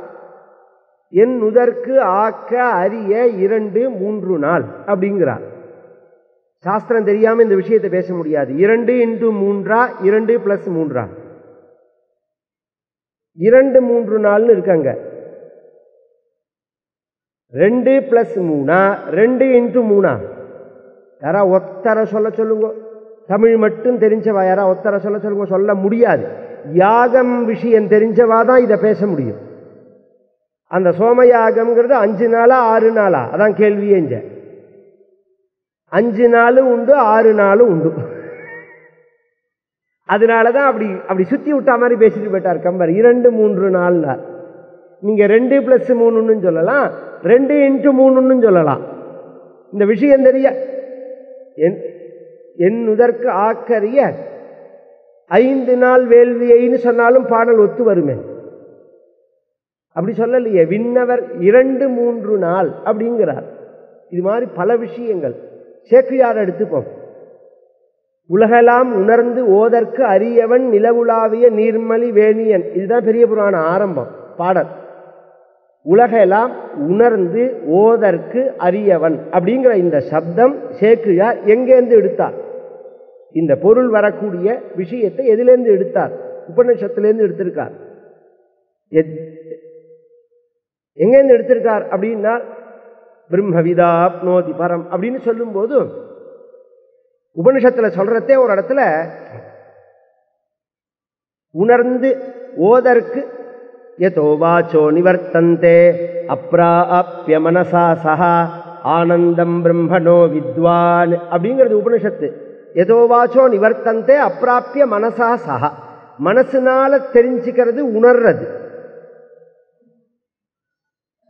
என் உதற்கு ஆக்க அரிய 2-3 நாள் அப்படிங்கிறார். சாஸ்திரம் தெரியாம இந்த விஷயத்தை பேச முடியாது. 2 × 3 2 + 3 2-3 நாள்னு இருக்காங்க. 2 + 3 2 × 3. யாரா ஒத்தர சொல்ல சொல்லுங்க. தமிழ் மட்டும் தெரிஞ்சவா யாரா ஒத்தர சொல்ல சொல்லுங்க. சொல்ல முடியாது. யாகம் விஷயம் தெரிஞ்சவா தான் இதை பேச முடியும். அந்த சோமயாகம்ங்கிறது 5 நாளா 6 நாளா? அதான் கேள்வியே. 5 நாளும் உண்டு, 6 நாளும் உண்டு. அதனாலதான் அப்படி சுத்தி விட்டா மாதிரி பேசிட்டு போயிட்டார் கம்பர். 2-3 நாள். நீங்க 2 + 3 சொல்லலாம், 2 × 3 சொல்லலாம். இந்த விஷயம் தெரிய எண்ணுதற்கு ஆக்கரிய 5 நாள் வேள்வியைன்னு சொன்னாலும் பாடல் ஒத்து வருமே. அப்படி சொல்லலையே. விண்ணவர் 2-3 நாள் அப்படிங்கிறார். இது மாதிரி பல விஷயங்கள். சேக்கிழார் எடுத்துப்போம். உலகெல்லாம் உணர்ந்து ஓதற்கு அரியவன் நிலவுலாவிய நீர்மலி வேணியன். இதுதான் பெரிய புராண ஆரம்பம் பாடல். உலகெல்லாம் உணர்ந்து ஓதற்கு அரியவன் அப்படிங்கிற இந்த சப்தம் சேக்கிழார் எங்கேருந்து எடுத்தார்? இந்த பொருள் வரக்கூடிய விஷயத்தை எதிலேருந்து எடுத்தார்? உபநிஷத்திலேருந்து எடுத்திருக்கார். எங்கேருந்து எடுத்திருக்கார் அப்படின்னா, பிரம்மவிதாப்னோதி பரம் அப்படின்னு சொல்லும் போது உபனிஷத்துல சொல்றதே ஒரு இடத்துல உணர்ந்து ஓதற்கு யதோ வாச்சோ நிவர்த்தந்தே அப்ராப்ய மனசா சஹா ஆனந்தம் பிரம்மணோ வித்வான் அப்படிங்கிறது உபனிஷத்து. யதோ வாச்சோ நிவர்த்தந்தே அப்ராப்ய மனசா சஹா. மனசுனால தெரிஞ்சுக்கிறது, உணர்றது.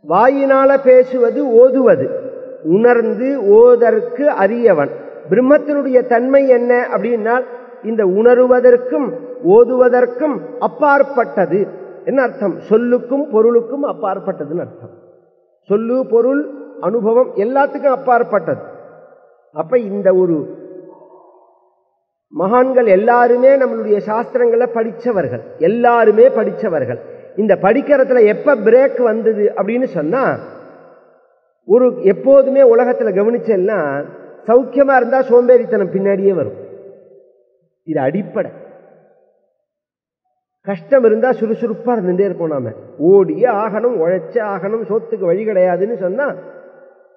வாயினால பேசுவது, ஓதுவது. உணர்ந்து ஓதற்கு அரியவன். பிரம்மத்தினுடைய தன்மை என்ன அப்படின்னா, இந்த உணருவதற்கும் ஓதுவதற்கும் அப்பாற்பட்டது. என்ன அர்த்தம்? சொல்லுக்கும் பொருளுக்கும் அப்பாற்பட்டதுன்னு அர்த்தம். சொல்லு, பொருள், அனுபவம் எல்லாத்துக்கும் அப்பாற்பட்டது. அப்ப இந்த ஒரு மகான்கள் எல்லாருமே நம்மளுடைய சாஸ்திரங்களை படித்தவர்கள், எல்லாருமே படித்தவர்கள். இந்த படிக்கிறதுல எப்ப பிரேக் வந்தது அப்படின்னு சொன்னா, ஒரு எப்போதுமே உலகத்துல கவனிச்சேன்னா சௌக்கியமா இருந்தா சோம்பேறித்தனம் பின்னாடியே வரும். இது அடிப்படை. கஷ்டம் இருந்தா சுறுசுறுப்பா இருந்துட்டே இருப்போம். நாம ஓடியே ஆகணும், உழைச்சே ஆகணும், சோத்துக்கு வழி கிடையாதுன்னு சொன்னா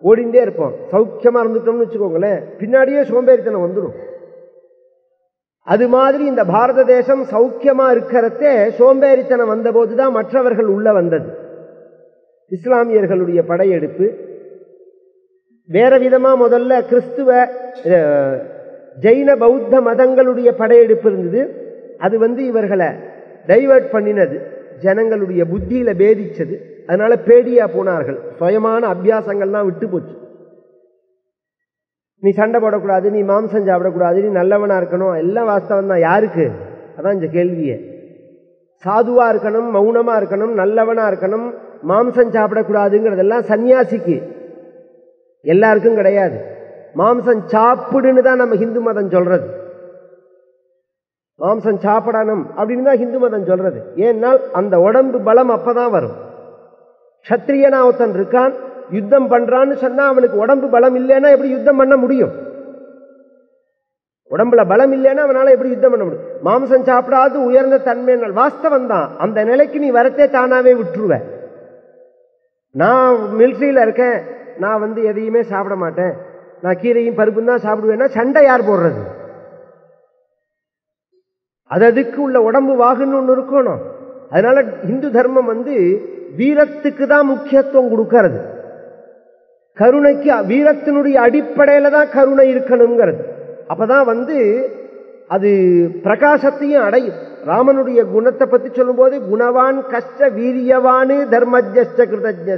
ஓடிண்டே இருப்போம். சௌக்கியமா இருந்துட்டோம்னு வச்சுக்கோங்களேன், பின்னாடியே சோம்பேறித்தனம் வந்துடும். அது மாதிரி இந்த பாரத தேசம் சௌக்கியமா இருக்கிறதே சோம்பேறித்தனம் வந்த போதுதான் மற்றவர்கள் உள்ள வந்தது. இஸ்லாமியர்களுடைய படையெடுப்பு வேற விதமா, முதல்ல கிறிஸ்துவ ஜெயின பௌத்த மதங்களுடைய படையெடுப்பு இருந்தது. அது இவர்களை டைவர்ட் பண்ணினது, ஜனங்களுடைய புத்தியில பேதிச்சது. அதனால பேடியா போனார்கள். சுயமான அபியாசங்கள்லாம் விட்டு போச்சு. நீ சண்டை போடக்கூடாது, நீ மாம்சம் சாப்பிடக்கூடாது, நீ நல்லவனா இருக்கணும், எல்லாம் வாஸ்தவம் தான். யாருக்கு? அதான் இந்த கேள்வியே. சாதுவா இருக்கணும், மௌனமா இருக்கணும், நல்லவனா இருக்கணும், மாம்சம் சாப்பிடக்கூடாதுங்கிறதெல்லாம் சன்னியாசிக்கு, எல்லாருக்கும் கிடையாது. மாம்சம் சாப்பிடுன்னு தான் நம்ம ஹிந்து மதம் சொல்றது. மாம்சம் சாப்பிடணும் அப்படின்னு தான் ஹிந்து மதம் சொல்றது. ஏன்னால் அந்த உடம்பு பலம் அப்பதான் வரும். க்ஷத்ரியனா ஒருத்தன் இருக்கான், யுத்தம் பண்றான்னு சொன்னா அவனுக்கு உடம்பு பலம் இல்லைன்னா எப்படி யுத்தம் பண்ண முடியும்? உடம்புல பலம் இல்லைன்னா அவனால எப்படி யுத்தம் பண்ண முடியும்? மாம்சம் சாப்பிடாது உயர்ந்த தன்மை வாஸ்தவம் தான். அந்த நிலைக்கு நீ வரத்தே தானாவே விட்டுருவ. நான் மிலிட்ரியில இருக்கேன், நான் எதையுமே சாப்பிட மாட்டேன், நான் கீரையும் பருப்பும் தான் சாப்பிடுவேன்னா சண்டை யார் போடுறது? அதுக்கு உள்ள உடம்பு வாகுன்னு ஒன்று இருக்கணும். அதனால இந்து தர்மம் வீரத்துக்கு தான் முக்கியத்துவம் கொடுக்கறது. கருணைக்கு வீரத்தினுடைய அடிப்படையில தான் கருணை இருக்கணுங்கிறது. அப்பதான் அது பிரகாசத்தையும் அடையும். ராமனுடைய குணத்தை பத்தி சொல்லும் போது குணவான் கஷ்ட வீரியவானு தர்மஜ்ஞ கிருதஜ்ஞ,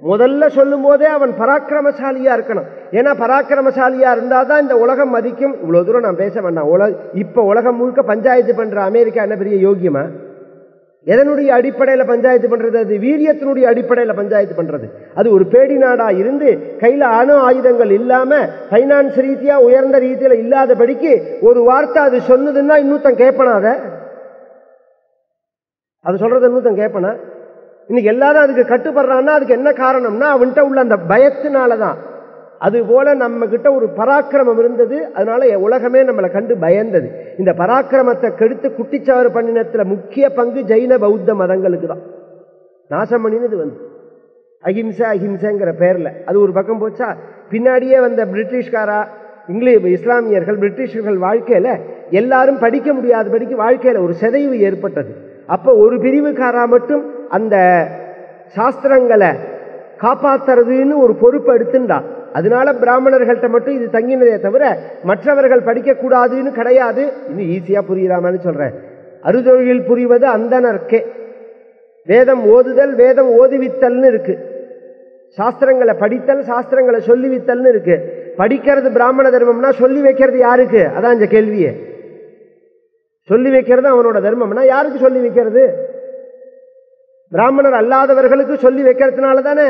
முதல்ல சொல்லும் போதே அவன் பராக்கிரமசாலியா இருக்கணும். ஏன்னா பராக்கிரமசாலியா இருந்தாதான் இந்த உலகம் மதிக்கும். இவ்வளவு தூரம் நான் பேச வேண்டாம். இப்ப உலகம் முழுக்க பஞ்சாயத்து பண்ற அமெரிக்கா என்ன பெரிய யோகியமா? எதனுடைய அடிப்படையில பஞ்சாயத்து பண்றது? அது வீரியத்தினுடைய அடிப்படையில பஞ்சாயத்து பண்றது. அது ஒரு பேடி நாடா இருந்து கையில அணு ஆயுதங்கள் இல்லாம பைனான்ஸ் ரீதியா உயர்ந்த ரீதியில இல்லாதபடிக்கு ஒரு வார்த்தை அது சொன்னதுன்னா இன்னொருத்தன் கேட்பனா? அது சொல்றது இன்னொருத்தன் கேட்பனா? இன்னைக்கு எல்லாரும் அதுக்கு கட்டுப்படுறான்னா அதுக்கு என்ன காரணம்னா அவன்கிட்ட உள்ள அந்த பயத்தினாலதான். அது போல நம்ம கிட்ட ஒரு பராக்கிரமம் இருந்தது, அதனால உலகமே நம்மளை கண்டு பயந்தது. இந்த பராக்கிரமத்தை கெடுத்து குட்டிச்சாறு பண்ணினத்துல முக்கிய பங்கு ஜெயின பௌத்த மதங்களுக்கு தான். நாசம் பண்ணினது அஹிம்சை அஹிம்சைங்கிற பெயர்ல. அது ஒரு பக்கம் போச்சா, பின்னாடியே வந்த பிரிட்டிஷ்காரா இஸ்லாமியர்கள் பிரிட்டிஷர்கள் வாழ்க்கையில எல்லாரும் படிக்க முடியாதபடிக்கு வாழ்க்கையில ஒரு சிதைவு ஏற்பட்டது. அப்ப ஒரு பிரிவுக்காரா மட்டும் அந்த சாஸ்திரங்களை காப்பாத்துறதுன்னு ஒரு பொறுப்பு எடுத்துண்டா. அதனால பிராமணர்கள்ட்ட மட்டும் இது தங்கினதே தவிர மற்றவர்கள் படிக்க கூடாதுன்னு கிடையாது. இன்னும் ஈஸியா புரியுறாமன்னு சொல்றேன். அறுதொழில் புரிவது அந்தனர்க்கே. வேதம் ஓதுதல், வேதம் ஓதுவித்தல்னு இருக்கு. சாஸ்திரங்களை படித்தல், சாஸ்திரங்களை சொல்லிவித்தல்னு இருக்கு. படிக்கிறது பிராமண தர்மம்னா சொல்லி வைக்கிறது யாருக்கு? அதான் இந்த கேள்வியே. சொல்லி வைக்கிறது அவனோட தர்மம்னா யாருக்கு சொல்லி வைக்கிறது? பிராமணர் அல்லாதவர்களுக்கு சொல்லி வைக்கிறதுனால தானே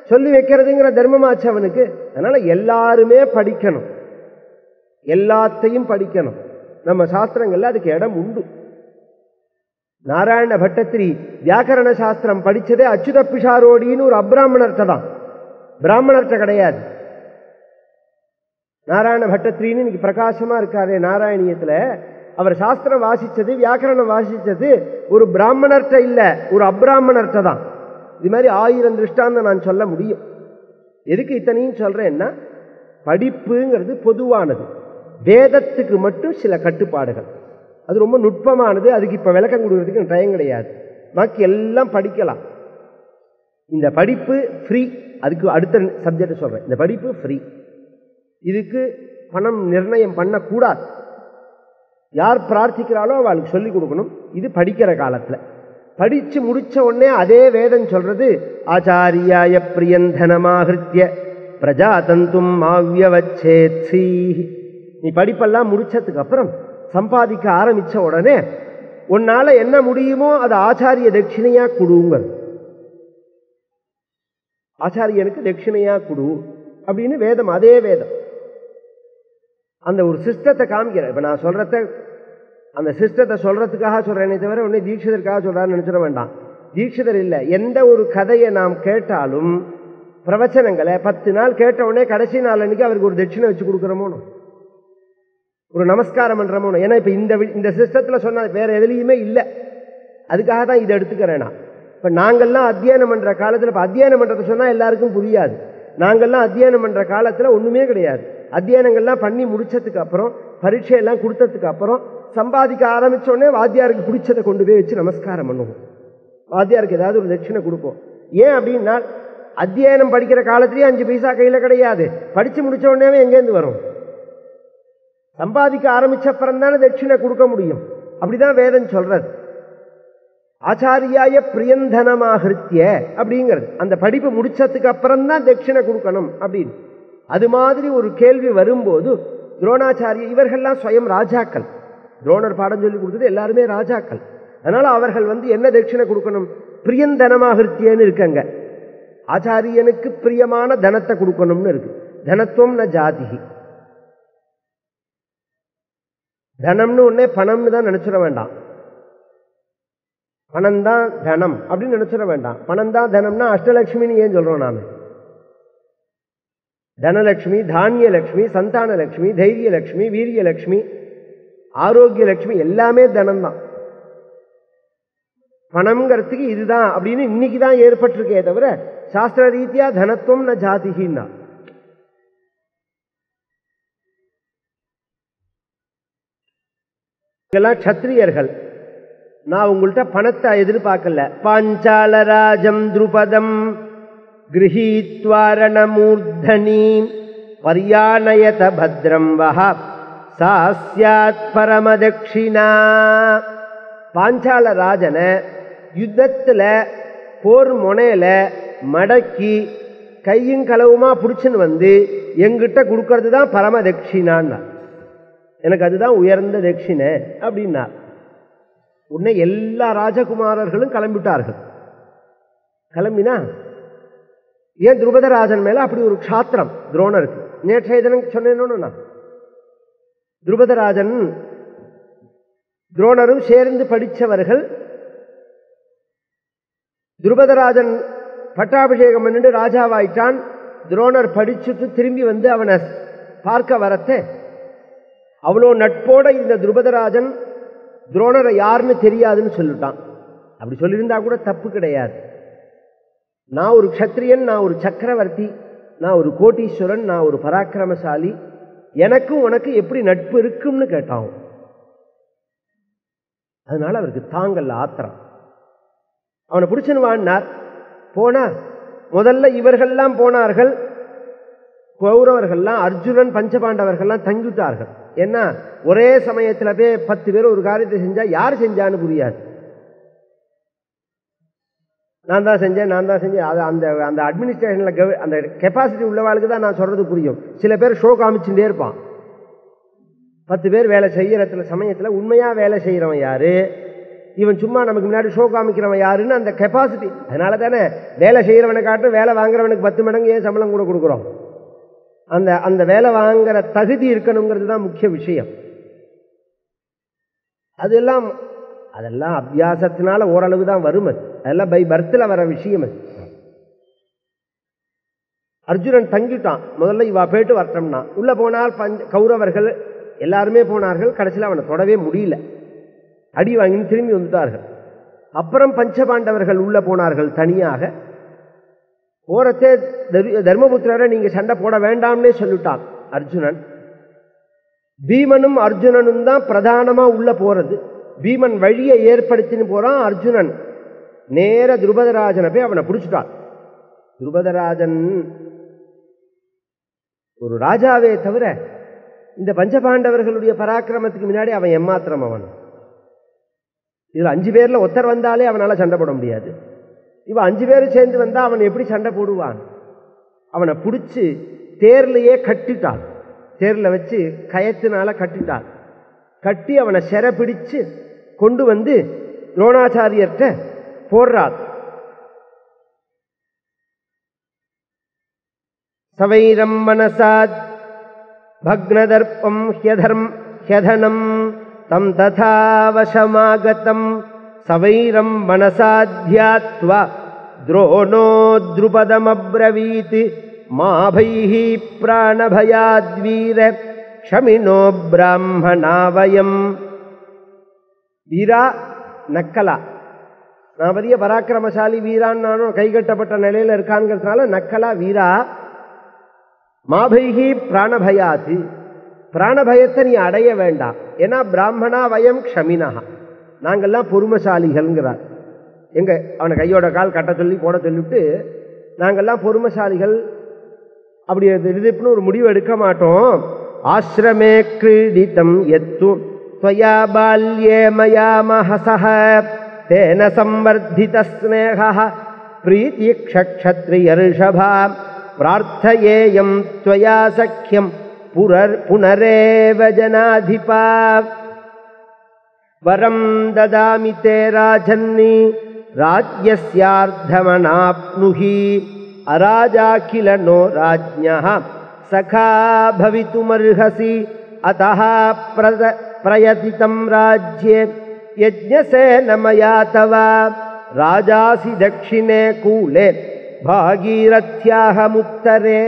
சொல்லி வைக்கிறதுங்கிற தர்மமாச்சு அவனுக்கு. அதனால எல்லாருமே படிக்கணும், எல்லாத்தையும் படிக்கணும். நம்ம சாஸ்திரங்கள்ல அதுக்கு இடம் உண்டு. நாராயண பட்டத்திரி வியாக்கரண சாஸ்திரம் படிச்சதே அச்சுத பிஷாரோடின்னு ஒரு அப்ராமணர்கிட்ட தான், பிராமணர்கிட்ட கிடையாது. நாராயண பட்டத்திரின்னு இன்னைக்கு பிரகாசமா இருக்காரு நாராயணியத்துல. அவர் சாஸ்திரம் வாசிச்சது, வியாக்கரணம் வாசிச்சது ஒரு பிராமணர்கிட்ட இல்ல, ஒரு அப்ராமணர்கிட்ட தான். இது மாதிரி 1000 திருஷ்டாந்தம் நான் சொல்ல முடியும். எதுக்கு இத்தனையும் சொல்றேன்னா, படிப்புங்கிறது பொதுவானது, வேதத்துக்கு மட்டும் சில கட்டுப்பாடுகள். அது ரொம்ப நுட்பமானது. அதுக்கு இப்ப விளக்கம் கொடுக்கறதுக்கு டைம் கிடையாது. பாக்கி எல்லாம் படிக்கலாம். இந்த படிப்பு ஃப்ரீ. அதுக்கு அடுத்த சப்ஜெக்ட் சொல்றேன். இந்த படிப்பு ஃப்ரீ. இதுக்கு பணம் நிர்ணயம் பண்ணக்கூடாது. யார் பிரார்த்திக்கிறாளோ அவளுக்கு சொல்லிக் கொடுக்கணும். இது படிக்கிற காலத்துல. படிச்சு முடிச்ச உடனே அதே வேதம் சொல்றது, ஆச்சாரியாய பிரியந்தனமாகிருத்திய பிரஜாதந்தும் மாவ்யவச்சேத்ஸீ. நீ படிப்பெல்லாம் முடிச்சதுக்கு அப்புறம் சம்பாதிக்க ஆரம்பிச்ச உடனே உன்னால என்ன முடியுமோ அதை ஆச்சாரிய தட்சிணையா கொடுங்க. ஆச்சாரியனுக்கு தட்சிணையா கொடு அப்படின்னு வேதம், அதே வேதம் அந்த ஒரு சிஸ்டத்தை காமிக்கிற. இப்ப நான் சொல்றத அந்த சிஸ்டத்தை சொல்றதுக்காக சொல்றேனே தவிர உடனே தீட்சிதருக்காக சொல்றான்னு நினைச்சிட வேண்டாம். தீட்சிதர் இல்லை. எந்த ஒரு கதையை நாம் கேட்டாலும் பிரவச்சனங்களை 10 நாள் கேட்ட உடனே கடைசி நாள் அன்னைக்கு அவருக்கு ஒரு தட்சிணை வச்சு கொடுக்குறோமோ, ஒரு நமஸ்காரம் பண்றோமோ. ஏன்னா இப்ப இந்த சிஸ்டத்துல சொன்னா வேற எதுலையுமே இல்லை. அதுக்காக தான் இதை எடுத்துக்கிறேன். இப்ப நாங்கள்லாம் அத்தியனம் பண்ற காலத்துல, இப்ப அத்தியனம் பண்றதை சொன்னா எல்லாருக்கும் புரியாது. நாங்கள்லாம் அத்தியனம் பண்ற காலத்துல ஒண்ணுமே கிடையாது. அத்தியனங்கள்லாம் பண்ணி முடிச்சதுக்கு அப்புறம், பரீட்சையெல்லாம் கொடுத்ததுக்கு அப்புறம் சம்பாதிக்க ஆரம்பிச்ச உடனே வாத்தியாருக்கு பிடிச்சதை கொண்டு போய் வச்சு நமஸ்காரம் பண்ணுவோம். வாத்தியாருக்கு ஏதாவது ஒரு தட்சிணை கொடுப்போம். ஏன் அப்படின்னா, அத்தியனம் படிக்கிற காலத்திலேயே 5 பைசா கையில கிடையாது. படிச்சு முடிச்ச உடனே எங்கேருந்து வரும்? சம்பாதிக்க ஆரம்பிச்ச அப்புறம் தானே தட்சிணை கொடுக்க முடியும். அப்படிதான் வேதம் சொல்றது. ஆச்சாரியாய பிரியந்தனமாகிருத்திய அப்படிங்கிறது. அந்த படிப்பு முடிச்சதுக்கு அப்புறம் தான் தட்சிணை கொடுக்கணும் அப்படின்னு. அது மாதிரி ஒரு கேள்வி வரும்போது துரோணாச்சாரிய இவர்கள்லாம் ஸ்வயம் ராஜாக்கள். துரோணர் பாடம் சொல்லி கொடுத்தது எல்லாருமே ராஜாக்கள். அதனால அவர்கள் என்ன தட்சிணை கொடுக்கணும்? பிரியந்தனமாகிருத்தியன்னு இருக்கங்க. ஆச்சாரியனுக்கு பிரியமான தனத்தை கொடுக்கணும்னு இருக்கு. தனத்துவம் ந ஜாதிகி. தனம்னு ஒன்னே பணம்னு தான் நினைச்சிட வேண்டாம். பணம் தான் தனம் அப்படின்னு நினைச்சிட வேண்டாம். பணம் தான் தனம்னா அஷ்டலட்சுமின்னு ஏன் சொல்றோம் நாம? தனலட்சுமி, தானியலட்சுமி, சந்தானலட்சுமி, தைரியலட்சுமி, வீரியலட்சுமி, ஆரோக்கியலட்சுமி எல்லாமே தனம் தான். பணம்ங்கிறதுக்கு இதுதான் அப்படின்னு இன்னைக்கு தான் ஏற்பட்டிருக்கே தவிர சாஸ்திர ரீதியா தனத்துவம் ந ஜாதிகின்னா. இதெல்லாம் க்ஷத்ரியர்கள். நான் உங்கள்கிட்ட பணத்தை எதிர்பார்க்கல. பாஞ்சாலராஜம் துருபதம் கிரஹீத்வாரணமூர்தனி பர்யாணயத பத்ரம் வஹ சாஸ்யாத் பரமதக்ஷிணா. பாஞ்சால ராஜனை யுத்தத்துல போர் முனையில மடக்கி கையும் களவுமா பிடிச்சுன்னு எங்கிட்ட கொடுக்கறது தான் பரம தட்சிணான்னா. எனக்கு அதுதான் உயர்ந்த தட்சிணை அப்படின்னா. உடனே எல்லா ராஜகுமாரர்களும் கிளம்பிட்டார்கள். கிளம்பினா ஏன் துருபதராஜன் மேல அப்படி ஒரு க்ஷாத்திரம் துரோணருக்கு. நேற்றைய தினம் சொன்னேன்னு, துருபதராஜன் துரோணரும் சேர்ந்து படித்தவர்கள். துருபதராஜன் பட்டாபிஷேகம் பண்ணிட்டு ராஜாவாயிட்டான். துரோணர் படிச்சுட்டு திரும்பி அவனை பார்க்க வரத்தே அவ்வளோ நட்போட இந்த துருபதராஜன் துரோணரை யாருன்னு தெரியாதுன்னு சொல்லிட்டான். அப்படி சொல்லியிருந்தா கூட தப்பு கிடையாது. நான் ஒரு க்ஷத்ரியன், நான் ஒரு சக்கரவர்த்தி, நான் ஒரு கோட்டீஸ்வரன், நான் ஒரு பராக்கிரமசாலி, எனக்கும் உனக்கு எப்படி நட்பு இருக்கும்னு கேட்டான். அதனால அவருக்கு தாங்கல்ல ஆத்திரம். அவனை பிடிச்சுன்னு வாழ்னார். போனா முதல்ல இவர்கள்லாம் போனார்கள். கௌரவர்கள்லாம் அர்ஜுனன் பஞ்சபாண்டவர்கள்லாம் தங்கிவிட்டார்கள். ஏன்னா ஒரே சமயத்துல போய் 10 பேர் ஒரு காரியத்தை செஞ்சா யார் செஞ்சான்னு புரியாது. நான் தான் செஞ்சேன் அந்த அந்த அட்மினிஸ்ட்ரேஷன்ல அந்த கெப்பாசிட்டி உள்ளவாளுக்கு தான் நான் சொல்றது புரியும். சில பேர் ஷோ காமிச்சுட்டே இருப்பான். 10 பேர் வேலை செய்யறதுல சமயத்துல உண்மையா வேலை செய்யறவன் யாரு, இவன் சும்மா நமக்கு முன்னாடி ஷோ காமிக்கிறவன் யாருன்னு அந்த கெப்பாசிட்டி. அதனால தானே வேலை செய்யறவனை காட்டும் வேலை வாங்குறவனுக்கு 10 மடங்கு ஏன் சம்பளம் கூட கொடுக்குறோம். அந்த அந்த வேலை வாங்குற தகுதி இருக்கணுங்கிறது தான் முக்கிய விஷயம். அதெல்லாம் அபியாசத்தினால ஓரளவு தான் வரும். அதெல்லாம் பை பர்த்தில் வர விஷயம். அர்ஜுனன் தங்கிட்டான். முதல்ல இவா போயிட்டு வரட்டோம்னா உள்ள போனால் கௌரவர்கள் எல்லாருமே போனார்கள். கடைசியில் அவனை தொடவே முடியல. அடி வாங்கின்னு திரும்பி வந்துட்டார்கள். அப்புறம் பஞ்சபாண்டவர்கள் உள்ள போனார்கள் தனியாக. போறத்தே தர்மபுத்திரரை நீங்க சண்டை போட வேண்டாம்னே சொல்லிட்டான் அர்ஜுனன். பீமனும் அர்ஜுனனும் தான் பிரதானமா உள்ள போறது. பீமன் வழியை ஏற்படுத்தின்னு போறான். அர்ஜுனன் நேர துருபதராஜனை போய் அவனை பிடிச்சிட்டான். துருபதராஜன் ஒரு ராஜாவே தவிர இந்த பஞ்சபாண்டவர்களுடைய பராக்கிரமத்துக்கு முன்னாடி அவன் எம்மாத்திரம். அவன் இதுல 5 பேர்ல ஒருத்தர் வந்தாலே அவனால சண்டை போட முடியாது. இவன் 5 பேர் சேர்ந்து வந்தா அவன் எப்படி சண்டை போடுவான்? அவனை பிடிச்சு தேர்லையே கட்டிட்டான். தேர்ல வச்சு கயத்தினால கட்டிட்டான். கட்டி அவனை சிறை பிடிச்சு கொண்டு துரோணாச்சாரியர்கிட்ட போடுறார். சவைரம் மனசாத் பக்னதர்ப்பம் ஹ்யதனம் தம் ததாவசமாகதம் சவைரம் மனசாத்யாத்வா துரோணோ த்ருபதமப்ரவீத் மாபைஹி பிராணபயாத்வீர க்ஷமினோ பிராமணாவயம். வீரா நக்கலா, நான் பெரிய பராக்கிரமசாலி வீரான்னு நானும் கைகட்டப்பட்ட நிலையில இருக்காங்கிறதுனால நக்கலா வீரா. மாபைஹி பிராணபயாத்து, பிராணபயத்தை நீ அடைய வேண்டாம். ஏன்னா பிராமணா வயம் க்ஷமினா, நாங்கள்லாம் பொறுமசாலிகள்ங்கிறார். எங்க அவனை கையோட கால் கட்ட சொல்லி போட சொல்லிவிட்டு நாங்கள்லாம் பொறுமசாலிகள் அப்படி இதுன்னு ஒரு முடிவு எடுக்க மாட்டோம். ஆசிரமே கிரீடிதம் எத்து त्वया बाल्ये मया महसः தேன சம்வர்தித ஸ்நேகः பிரீதிக்ஷத்ரியர்ஷபா பிரார்த்தயேயம் த்வயா சக்கியம் புனரேவ ஜனாதிபா வரம் ததாமி தே ராஜன்னி ராஜ்யஸ்யார்த்தமனாப்னுஹி அராஜா கில நோ ராஜ்ஞः சகா பவிதுமர்ஹசி அத்தः பிரயதிதம் ராஜ்யே யஜ்ஞசேன மயா தவ ராஜாசி தக்ஷிணே கூலே பாகீரத்யாக முக்தரே.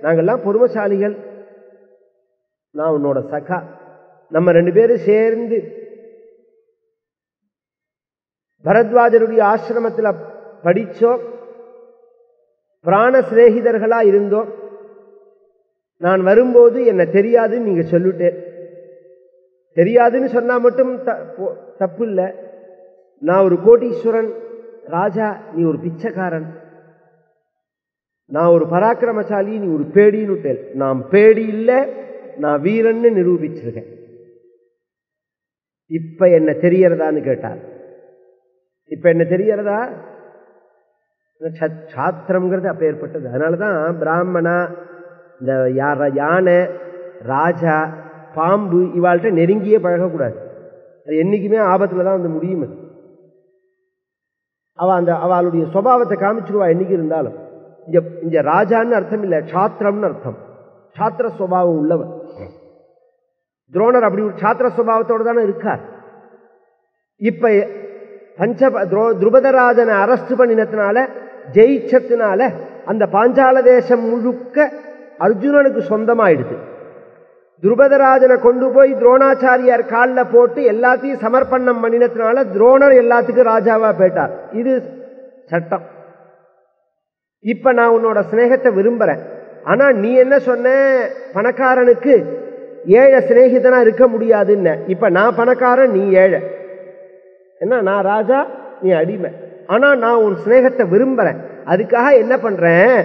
நாங்கள்லாம் பொறுமசாலிகள், நான் உன்னோட சகா, நம்ம 2 பேரும் சேர்ந்து பரத்வாஜருடைய ஆசிரமத்தில் படித்தோம், பிராண சிநேகிதர்களா இருந்தோம். நான் வரும்போது என்ன தெரியாதுன்னு நீங்க சொல்லிட்டேன். தெரியாதுன்னு சொன்னா மட்டும் தப்பு இல்லை. நான் ஒரு கோடீஸ்வரன் ராஜா, நீ ஒரு பிச்சைக்காரன். நான் ஒரு பராக்கிரமசாலி, நீ ஒரு பேடின்னு. நான் பேடி இல்லை, நான் வீரன்னு நிரூபிச்சிருக்கேன். இப்ப என்ன தெரியறதான்னு கேட்டார். இப்ப என்ன தெரியறதா? சாத்திரம்ங்கிறது அப்பேற்பட்டது. அதனாலதான் பிராமணா, இந்த யானை, ராஜா, பாம்பு இவாள்கிட்ட நெருங்கியே பழகக்கூடாது. அது என்னைக்குமே ஆபத்துல தான் வந்து முடியும். அவளுடைய சுபாவத்தை காமிச்சிருவா என்னைக்கு இருந்தாலும். இங்க ராஜான்னு அர்த்தம் இல்லை, சாத்திரம்னு அர்த்தம். சாத்திர சுபாவம் உள்ளவன். துரோணர் அப்படி ஒரு சாத்திர சுபாவத்தோடு தானே இருக்கார். இப்ப துருபதராஜனை அரெஸ்ட் பண்ணினதுனால, ஜெயிச்சதுனால அந்த பாஞ்சால தேசம் முழுக்க அர்ஜுனனுக்கு சொந்தமாயிடுது. துருபதராஜனை கொண்டு போய் துரோணாச்சாரியார் காலில் போட்டு எல்லாத்தையும் சமர்ப்பணம் பண்ணினதுனால துரோணர் எல்லாத்துக்கும் ராஜாவா போயிட்டார். இது சட்டம். இப்ப நான் உன்னோட சிநேகத்தை விரும்புறேன். ஆனா நீ என்ன சொன்ன, பணக்காரனுக்கு ஏழை சிநேகிதனா இருக்க முடியாதுன்னு. இப்ப நான் பணக்காரன், நீ ஏழை. என்ன, நான் ராஜா, நீ அடிமை. ஆனா நான் உன் சிநேகத்தை விரும்புறேன். அதுக்காக என்ன பண்றேன்,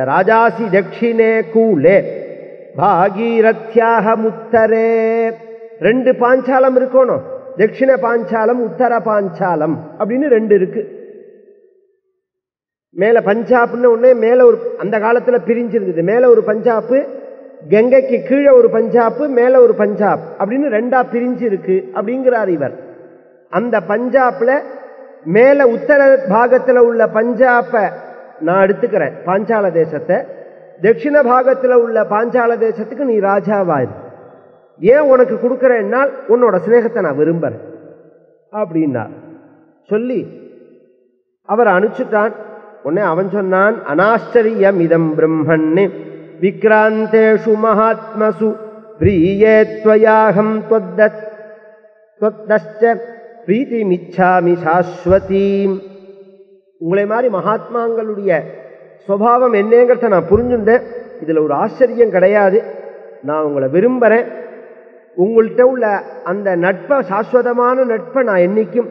ராஜாசி தட்சிணே கூலே பாகீரத்யாக முத்தரே. 2 பாஞ்சாலம் இருக்கணும். தட்சிண பாஞ்சாலம், உத்தர பாஞ்சாலம் அப்படின்னு 2 இருக்கு. மேல பஞ்சாப்னு ஒண்ணு, மேல ஒரு, அந்த காலத்துல பிரிஞ்சிருந்தது. மேல ஒரு பஞ்சாப்பு, கங்கைக்கு கீழே ஒரு பஞ்சாப்பு, மேல ஒரு பஞ்சாப் அப்படின்னு 2ஆ பிரிஞ்சு இருக்கு அப்படிங்கிறார் இவர். அந்த பஞ்சாப்ல மேல உத்தர பாகத்துல உள்ள பஞ்சாப்பை நான் எடுத்துக்கிறேன், பாஞ்சால தேசத்தை. தட்சிண பாகத்துல உள்ள பாஞ்சால தேசத்துக்கு நீ ராஜாவாயிரு. ஏன் உனக்கு கொடுக்கிறேன்னா, உன்னோட சிநேகத்தை நான் விரும்புறேன் அப்படின்னா சொல்லி அவர் அனுப்பிச்சுட்டான். உடனே அவன் சொன்னான், அனாச்சரியம் இதம் பிரம்மன்னு விக்ராந்தேஷு மகாத்மசு பிரியே த்வயாஹம் த்வத்தஸ்ச பிரீதிமிச்சாமி சாஸ்வதீம். உங்களை மாதிரி மகாத்மாங்களுடைய சுபாவம் என்னங்கிறத நான் புரிஞ்சுட்டேன். இதுல ஒரு ஆச்சரியம் கிடையாது. நான் உங்களை விரும்புறேன். உங்கள்கிட்ட உள்ள அந்த நட்பை, சாஸ்வதமான நட்பை நான் என்னைக்கும்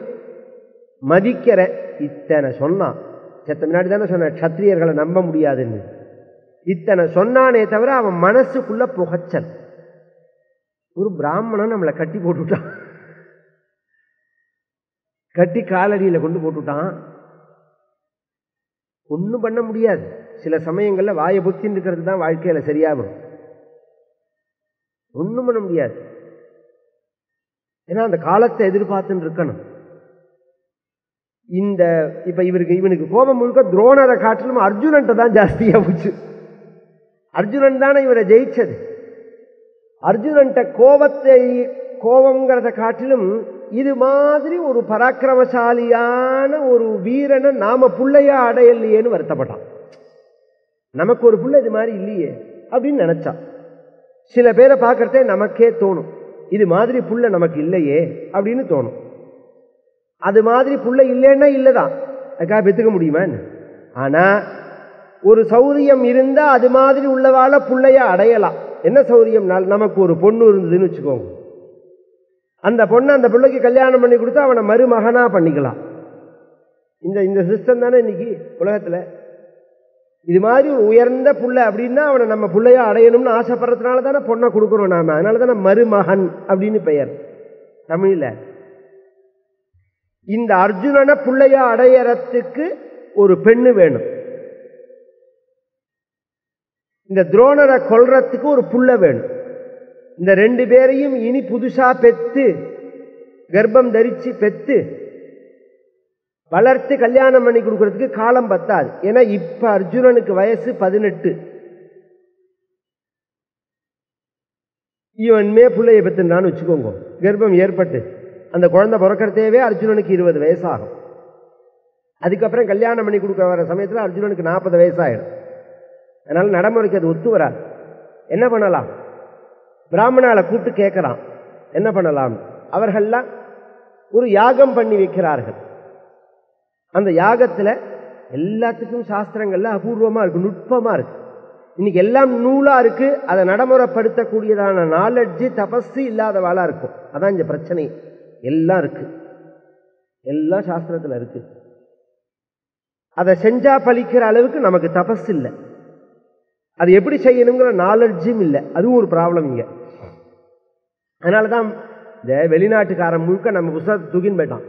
மதிக்கிறேன். இத்தனை சொன்னான். செத்த முன்னாடி தானே சொன்ன க்ஷத்திரியர்களை நம்ப முடியாதுன்னு. இத்தனை சொன்னானே தவிர அவன் மனசுக்குள்ள புகச்சல். ஒரு பிராமணன் நம்மளை கட்டி போட்டுட்டான், கட்டி காலடியில கொண்டு போட்டுட்டான். ஒன்றும் பண்ண முடியாது. சில சமயங்கள்ல வாயை புத்தின்னு இருக்கிறது தான் வாழ்க்கையில சரியாகும். ஒன்றும் பண்ண முடியாது. ஏன்னா அந்த காலத்தை எதிர்பார்த்துன்னு இருக்கணும். இந்த இப்ப இவனுக்கு கோபம் முழுக்க துரோணரை காட்டிலும் அர்ஜுனன்ட்ட தான் ஜாஸ்தியா போச்சு. அர்ஜுனன் தானே இவரை ஜெயிச்சது. அர்ஜுனன்ட்ட கோபங்கிறத காட்டிலும் இது மாதிரி ஒரு பராக்கிரமசாலியான ஒரு வீரனை நாம புள்ளையா அடையலையேன்னு வருத்தப்பட்டான். நமக்கு ஒரு புள்ள இது மாதிரி இல்லையே அப்படின்னு நினைச்சான். சில பேரை பார்க்கறதே நமக்கே தோணும், இது மாதிரி புள்ள நமக்கு இல்லையே அப்படின்னு தோணும். அது மாதிரி புள்ள இல்லைன்னா இல்லைதான், அதுக்காக பெற்றுக்க முடியுமா? ஆனா ஒரு சௌரியம் இருந்தா அது மாதிரி உள்ளவாழ புள்ளையா அடையலாம். என்ன சௌரியம்? நமக்கு ஒரு பொண்ணு இருந்ததுன்னு வச்சுக்கோங்க. அந்த பொண்ணை அந்த பிள்ளைக்கு கல்யாணம் பண்ணி கொடுத்தா அவனை மருமகனா பண்ணிக்கலாம். இந்த சிஸ்டம் தானே இன்னைக்கு உலகத்துல. இது மாதிரி ஒரு உயர்ந்த புள்ள அப்படின்னா அவனை நம்ம பிள்ளையா அடையணும்னு ஆசைப்படுறதுனால தானே பொண்ணை கொடுக்குறோம் நாம. அதனால தானே மருமகன் அப்படின்னு பெயர். தமிழ்ல. இந்த அர்ஜுனனை புள்ளையா அடையறதுக்கு ஒரு பெண்ணு வேணும், இந்த துரோணரை கொல்றதுக்கு ஒரு புள்ள வேணும். இந்த ரெண்டு பேரையும் இனி புதுசா பெத்து கர்ப்பம் தரிச்சு பெத்து வளர்த்து கல்யாணம் பண்ணி கொடுக்கறதுக்கு காலம் பத்தாது. ஏன்னா இப்ப அர்ஜுனனுக்கு வயசு 18. இவன்மே பிள்ளைய பெற்றுனான்னு வச்சுக்கோங்க, கர்ப்பம் ஏற்பட்டு அந்த குழந்தை பிறக்கிறதேவே அர்ஜுனனுக்கு 20 வயசாகும். அதுக்கப்புறம் கல்யாணம் பண்ணி கொடுக்க வர சமயத்தில் அர்ஜுனனுக்கு 40 வயசாயிடும். அதனால நடைமுறைக்கு அது ஒத்து வராது. என்ன பண்ணலாம்? பிராமணால கூப்பிட்டு கேட்கலாம் என்ன பண்ணலாம். அவர்கள்லாம் ஒரு யாகம் பண்ணி வைக்கிறார்கள். அந்த யாகத்தில் எல்லாத்துக்கும் சாஸ்திரங்கள்ல அபூர்வமா இருக்கு, நுட்பமா இருக்கு. இன்னைக்கு எல்லாம் நூலா இருக்கு, அதை நடைமுறைப்படுத்தக்கூடியதான நாலெட்ஜ் தபஸு இல்லாதவாளா இருக்கும். அதான் இந்த பிரச்சனை. எல்லாம் இருக்கு, எல்லாம் சாஸ்திரத்தில் இருக்கு. அதை செஞ்சா பலிக்கிற அளவுக்கு நமக்கு தபஸ் இல்லை, அது எப்படி செய்யணுங்கிற நாலெட்ஜும் இல்லை. அதுவும் ஒரு ப்ராப்ளம் இங்க. அதனாலதான் இந்த வெளிநாட்டுக்காரன் முழுக்க நம்ம புத்தகத்தை தூக்கின்னு போயிட்டான்.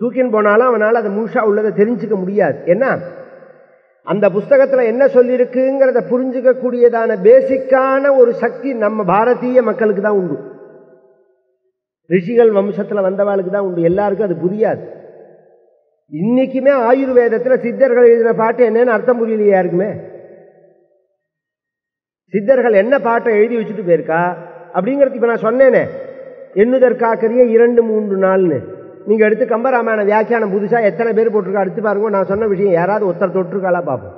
தூக்கின்னு போனாலும் அவனால் அதை முழுசா உள்ளதை தெரிஞ்சுக்க முடியாது. ஏன்னா அந்த புஸ்தகத்துல என்ன சொல்லியிருக்குங்கிறத புரிஞ்சுக்க கூடியதான பேசிக்கான ஒரு சக்தி நம்ம பாரதிய மக்களுக்கு தான் உண்டு, ரிஷிகள் வம்சத்துல வந்தவாளுக்கு தான் உண்டு. எல்லாருக்கும் அது புரியாது. இன்னைக்குமே ஆயுர்வேதத்துல சித்தர்கள் எழுதின பாட்டு என்னன்னு அர்த்தம் புரியலையா யாருக்குமே? சித்தர்கள் என்ன பாட்டை எழுதி வச்சுட்டு போயிருக்கா அப்படிங்கிறது இப்ப நான் சொன்னேனே, எண்ணுதற்காக்கரிய 2-3 நாள்னு. நீங்க எடுத்து கம்பராமாயண வியாக்கியானம் புதுசா எத்தனை பேர் போட்டிருக்கா எடுத்து பாருங்க. நான் சொன்ன விஷயம் யாராவது ஒருத்தர் தொட்டிருக்காளா பார்ப்போம்.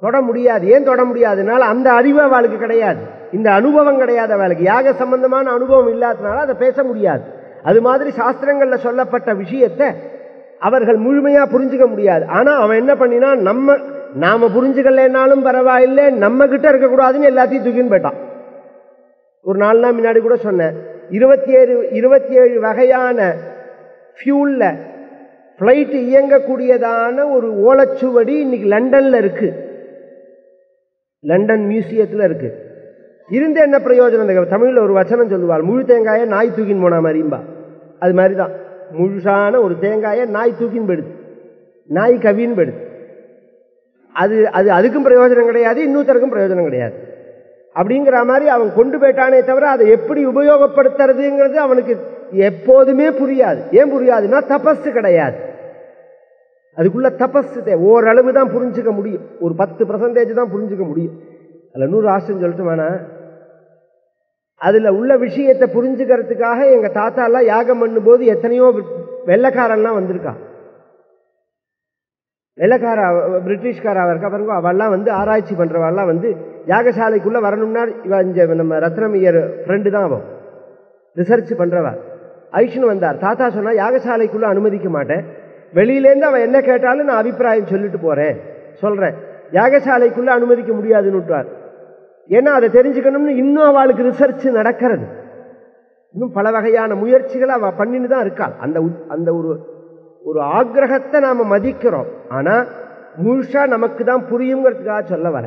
தொட முடியாது. ஏன் தொட முடியாதுனால அந்த அறிவு அவளுக்கு கிடையாது, இந்த அனுபவம் கிடையாது அவளுக்கு. யாக சம்பந்தமான அனுபவம் இல்லாததுனால அதை பேச முடியாது. அது மாதிரி சாஸ்திரங்கள்ல சொல்லப்பட்ட விஷயத்தை அவர்கள் முழுமையா புரிஞ்சுக்க முடியாது. ஆனா அவன் என்ன பண்ணினா, நாம புரிஞ்சுக்கலனாலும் பரவாயில்லை, நம்ம கிட்ட இருக்கக்கூடாதுன்னு எல்லாத்தையும் தூக்கின்னு போயிட்டான். ஒரு 4 நாள் முன்னாடி கூட சொன்னேன், 27 வகையான ஃபியூல்ல பிளைட் இயங்கக்கூடியதான ஒரு ஓலைச்சுவடி இன்னைக்கு லண்டன்ல இருக்கு, லண்டன் மியூசியத்தில் இருக்கு. இருந்து என்ன பிரயோஜனம்? தமிழ்ல ஒரு வச்சனம் சொல்லுவாள், முழு தேங்காயை நாய் தூக்கின்னு போனா மாதிரிம்பா. அது மாதிரிதான், முழுசான ஒரு தேங்காயை நாய் தூக்கின்னு போயிடுது, நாய் கவின்னு போயிடுது. அதுக்கும் பிரயோஜனம் கிடையாது, இன்னொருத்தருக்கும் பிரயோஜனம் கிடையாது. அப்படிங்கிற மாதிரி அவன் கொண்டு போயிட்டானே தவிர அதை எப்படி உபயோகப்படுத்துறதுங்கிறது அவனுக்கு எப்போதுமே புரியாது. ஏன் புரியாதுன்னா தபஸ் கிடையாது. அதுக்குள்ள தபஸ் ஓரளவு தான் புரிஞ்சுக்க முடியும், ஒரு 10% தான் புரிஞ்சுக்க முடியும். அதுல 100 ஆசைன்னு சொல்லிட்டு வேணா, அதுல உள்ள விஷயத்தை புரிஞ்சுக்கிறதுக்காக எங்க தாத்தா எல்லாம் யாகம் பண்ணும் போது எத்தனையோ வெள்ளைக்காரெல்லாம் வந்திருக்கா. வெள்ளைக்கார பிரிட்டிஷ்காரா இருக்கா பாருங்க, அவெல்லாம் வந்து ஆராய்ச்சி பண்றவெல்லாம் வந்து யாகசாலைக்குள்ள வரணும்னா நம்ம ரத்னமையர் ஃப்ரெண்டு தான் அவன், ரிசர்ச் பண்றவா. ஐஷன் வந்தார், தாத்தா சொன்னா யாகசாலைக்குள்ள அனுமதிக்க மாட்டேன், வெளியிலேருந்து அவன் என்ன கேட்டாலும் நான் அபிப்பிராயம் சொல்லிட்டு போறேன், சொல்றேன், யாகசாலைக்குள்ள அனுமதிக்க முடியாதுன்னு விட்டார். ஏன்னா அதை தெரிஞ்சுக்கணும்னு இன்னும் அவளுக்கு ரிசர்ச் நடக்கிறது, இன்னும் பல வகையான முயற்சிகளை அவ பண்ணின்னு தான் இருக்காள். அந்த ஒரு ஆக்ரகத்தை நாம மதிக்கிறோம், ஆனா முழுசா நமக்கு தான் புரியுங்கிறதுக்காக சொல்ல வர.